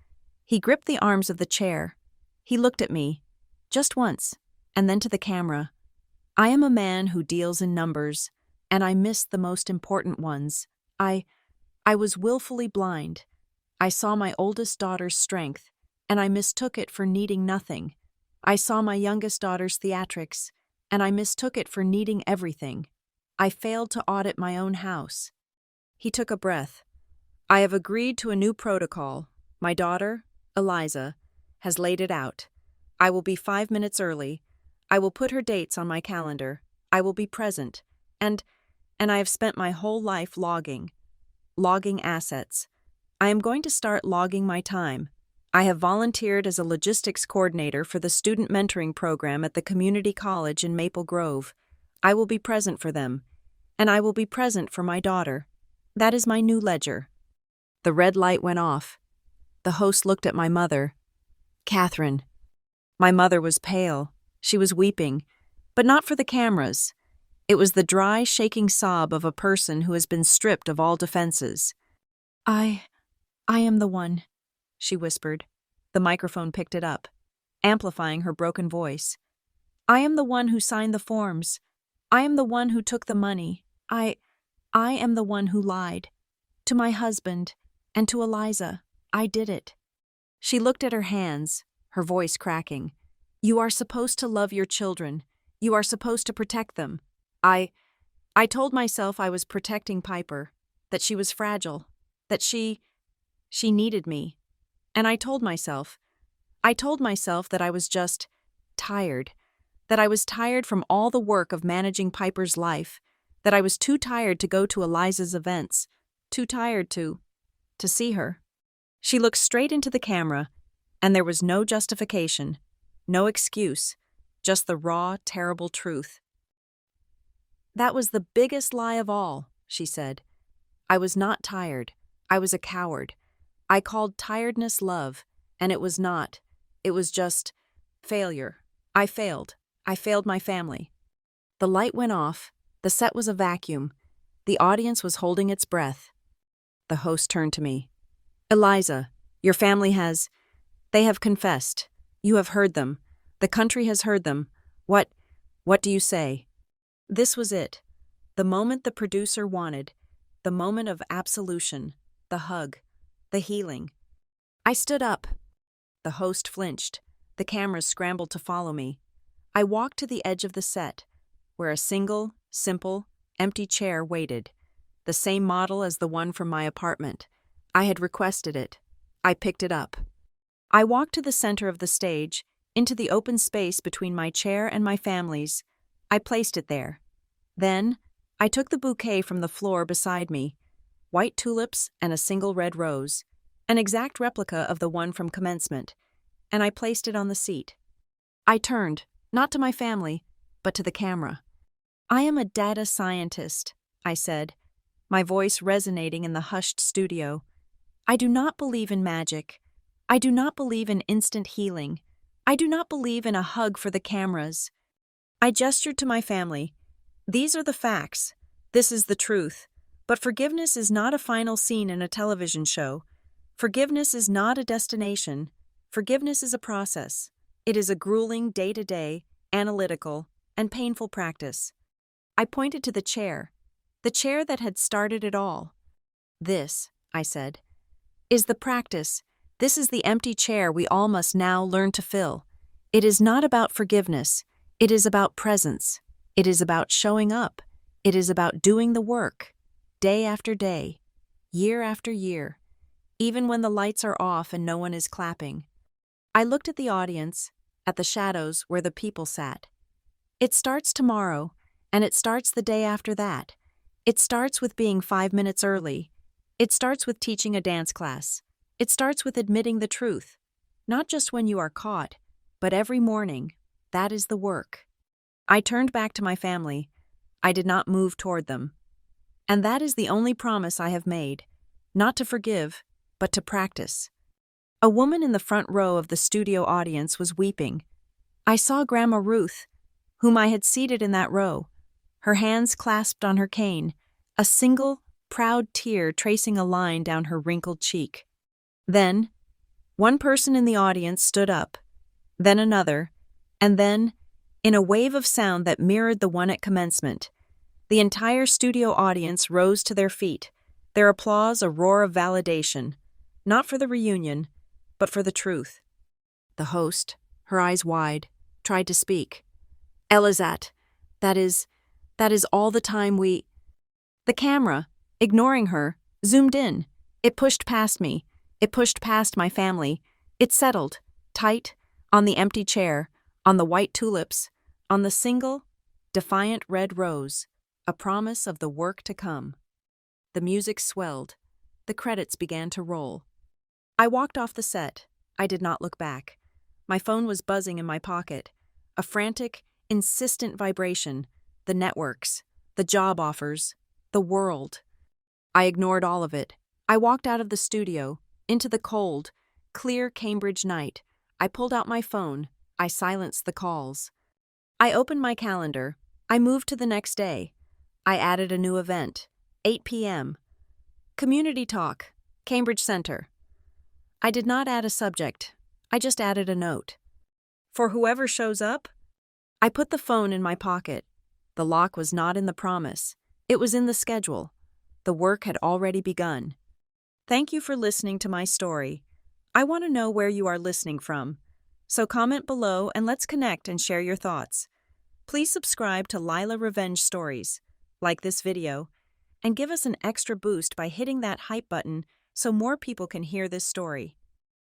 He gripped the arms of the chair. He looked at me, just once, and then to the camera. I am a man who deals in numbers, and I missed the most important ones. I was willfully blind. I saw my oldest daughter's strength, and I mistook it for needing nothing. I saw my youngest daughter's theatrics, and I mistook it for needing everything. I failed to audit my own house. He took a breath. I have agreed to a new protocol. My daughter, Eliza, has laid it out. I will be 5 minutes early. I will put her dates on my calendar. I will be present. And I have spent my whole life logging assets. I am going to start logging my time. I have volunteered as a logistics coordinator for the student mentoring program at the community college in Maple Grove. I will be present for them, and I will be present for my daughter. That is my new ledger. The red light went off. The host looked at my mother. Catherine. My mother was pale. She was weeping, but not for the cameras. It was the dry, shaking sob of a person who has been stripped of all defenses. I am the one, she whispered. The microphone picked it up, amplifying her broken voice. I am the one who signed the forms. I am the one who took the money. I am the one who lied. To my husband and to Eliza, I did it. She looked at her hands, her voice cracking. You are supposed to love your children. You are supposed to protect them. I told myself I was protecting Piper, that she was fragile, that she needed me. And I told myself that I was just tired, that I was tired from all the work of managing Piper's life, that I was too tired to go to Eliza's events, too tired to see her. She looked straight into the camera, and there was no justification, no excuse, just the raw, terrible truth. That was the biggest lie of all, she said. I was not tired. I was a coward. I called tiredness love, and it was not. It was just failure. I failed. I failed my family. The light went off. The set was a vacuum. The audience was holding its breath. The host turned to me. Eliza, your family they have confessed. You have heard them. The country has heard them. What do you say? This was it. The moment the producer wanted. The moment of absolution. The hug. The healing. I stood up. The host flinched. The cameras scrambled to follow me. I walked to the edge of the set, where a single, simple, empty chair waited. The same model as the one from my apartment. I had requested it. I picked it up. I walked to the center of the stage, into the open space between my chair and my family's. I placed it there. Then, I took the bouquet from the floor beside me, white tulips and a single red rose, an exact replica of the one from commencement, and I placed it on the seat. I turned, not to my family, but to the camera. I am a data scientist, I said, my voice resonating in the hushed studio. I do not believe in magic. I do not believe in instant healing. I do not believe in a hug for the cameras. I gestured to my family. These are the facts. This is the truth. But forgiveness is not a final scene in a television show. Forgiveness is not a destination. Forgiveness is a process. It is a grueling, day-to-day, analytical, and painful practice. I pointed to the chair that had started it all. This, I said, is the practice. This is the empty chair we all must now learn to fill. It is not about forgiveness. It is about presence. It is about showing up. It is about doing the work, day after day, year after year, even when the lights are off and no one is clapping. I looked at the audience, at the shadows where the people sat. It starts tomorrow, and it starts the day after that. It starts with being 5 minutes early. It starts with teaching a dance class. It starts with admitting the truth, not just when you are caught, but every morning. That is the work. I turned back to my family. I did not move toward them. And that is the only promise I have made, not to forgive, but to practice. A woman in the front row of the studio audience was weeping. I saw Grandma Ruth, whom I had seated in that row, her hands clasped on her cane, a single, proud tear tracing a line down her wrinkled cheek. Then, one person in the audience stood up, then another, and then, in a wave of sound that mirrored the one at commencement, the entire studio audience rose to their feet, their applause a roar of validation, not for the reunion, but for the truth. The host, her eyes wide, tried to speak. Elizat, that is all the time we... The camera, ignoring her, zoomed in. It pushed past me. It pushed past my family. It settled, tight, on the empty chair, on the white tulips, on the single, defiant red rose, a promise of the work to come. The music swelled. The credits began to roll. I walked off the set. I did not look back. My phone was buzzing in my pocket. A frantic, insistent vibration. The networks, the job offers, the world. I ignored all of it. I walked out of the studio, into the cold, clear Cambridge night. I pulled out my phone. I silenced the calls. I opened my calendar. I moved to the next day. I added a new event, 8 p.m. Community talk, Cambridge Center. I did not add a subject. I just added a note. For whoever shows up, I put the phone in my pocket. The lock was not in the promise. It was in the schedule. The work had already begun. Thank you for listening to my story. I want to know where you are listening from. So comment below and let's connect and share your thoughts. Please subscribe to Lila Revenge Stories, like this video, and give us an extra boost by hitting that hype button so more people can hear this story.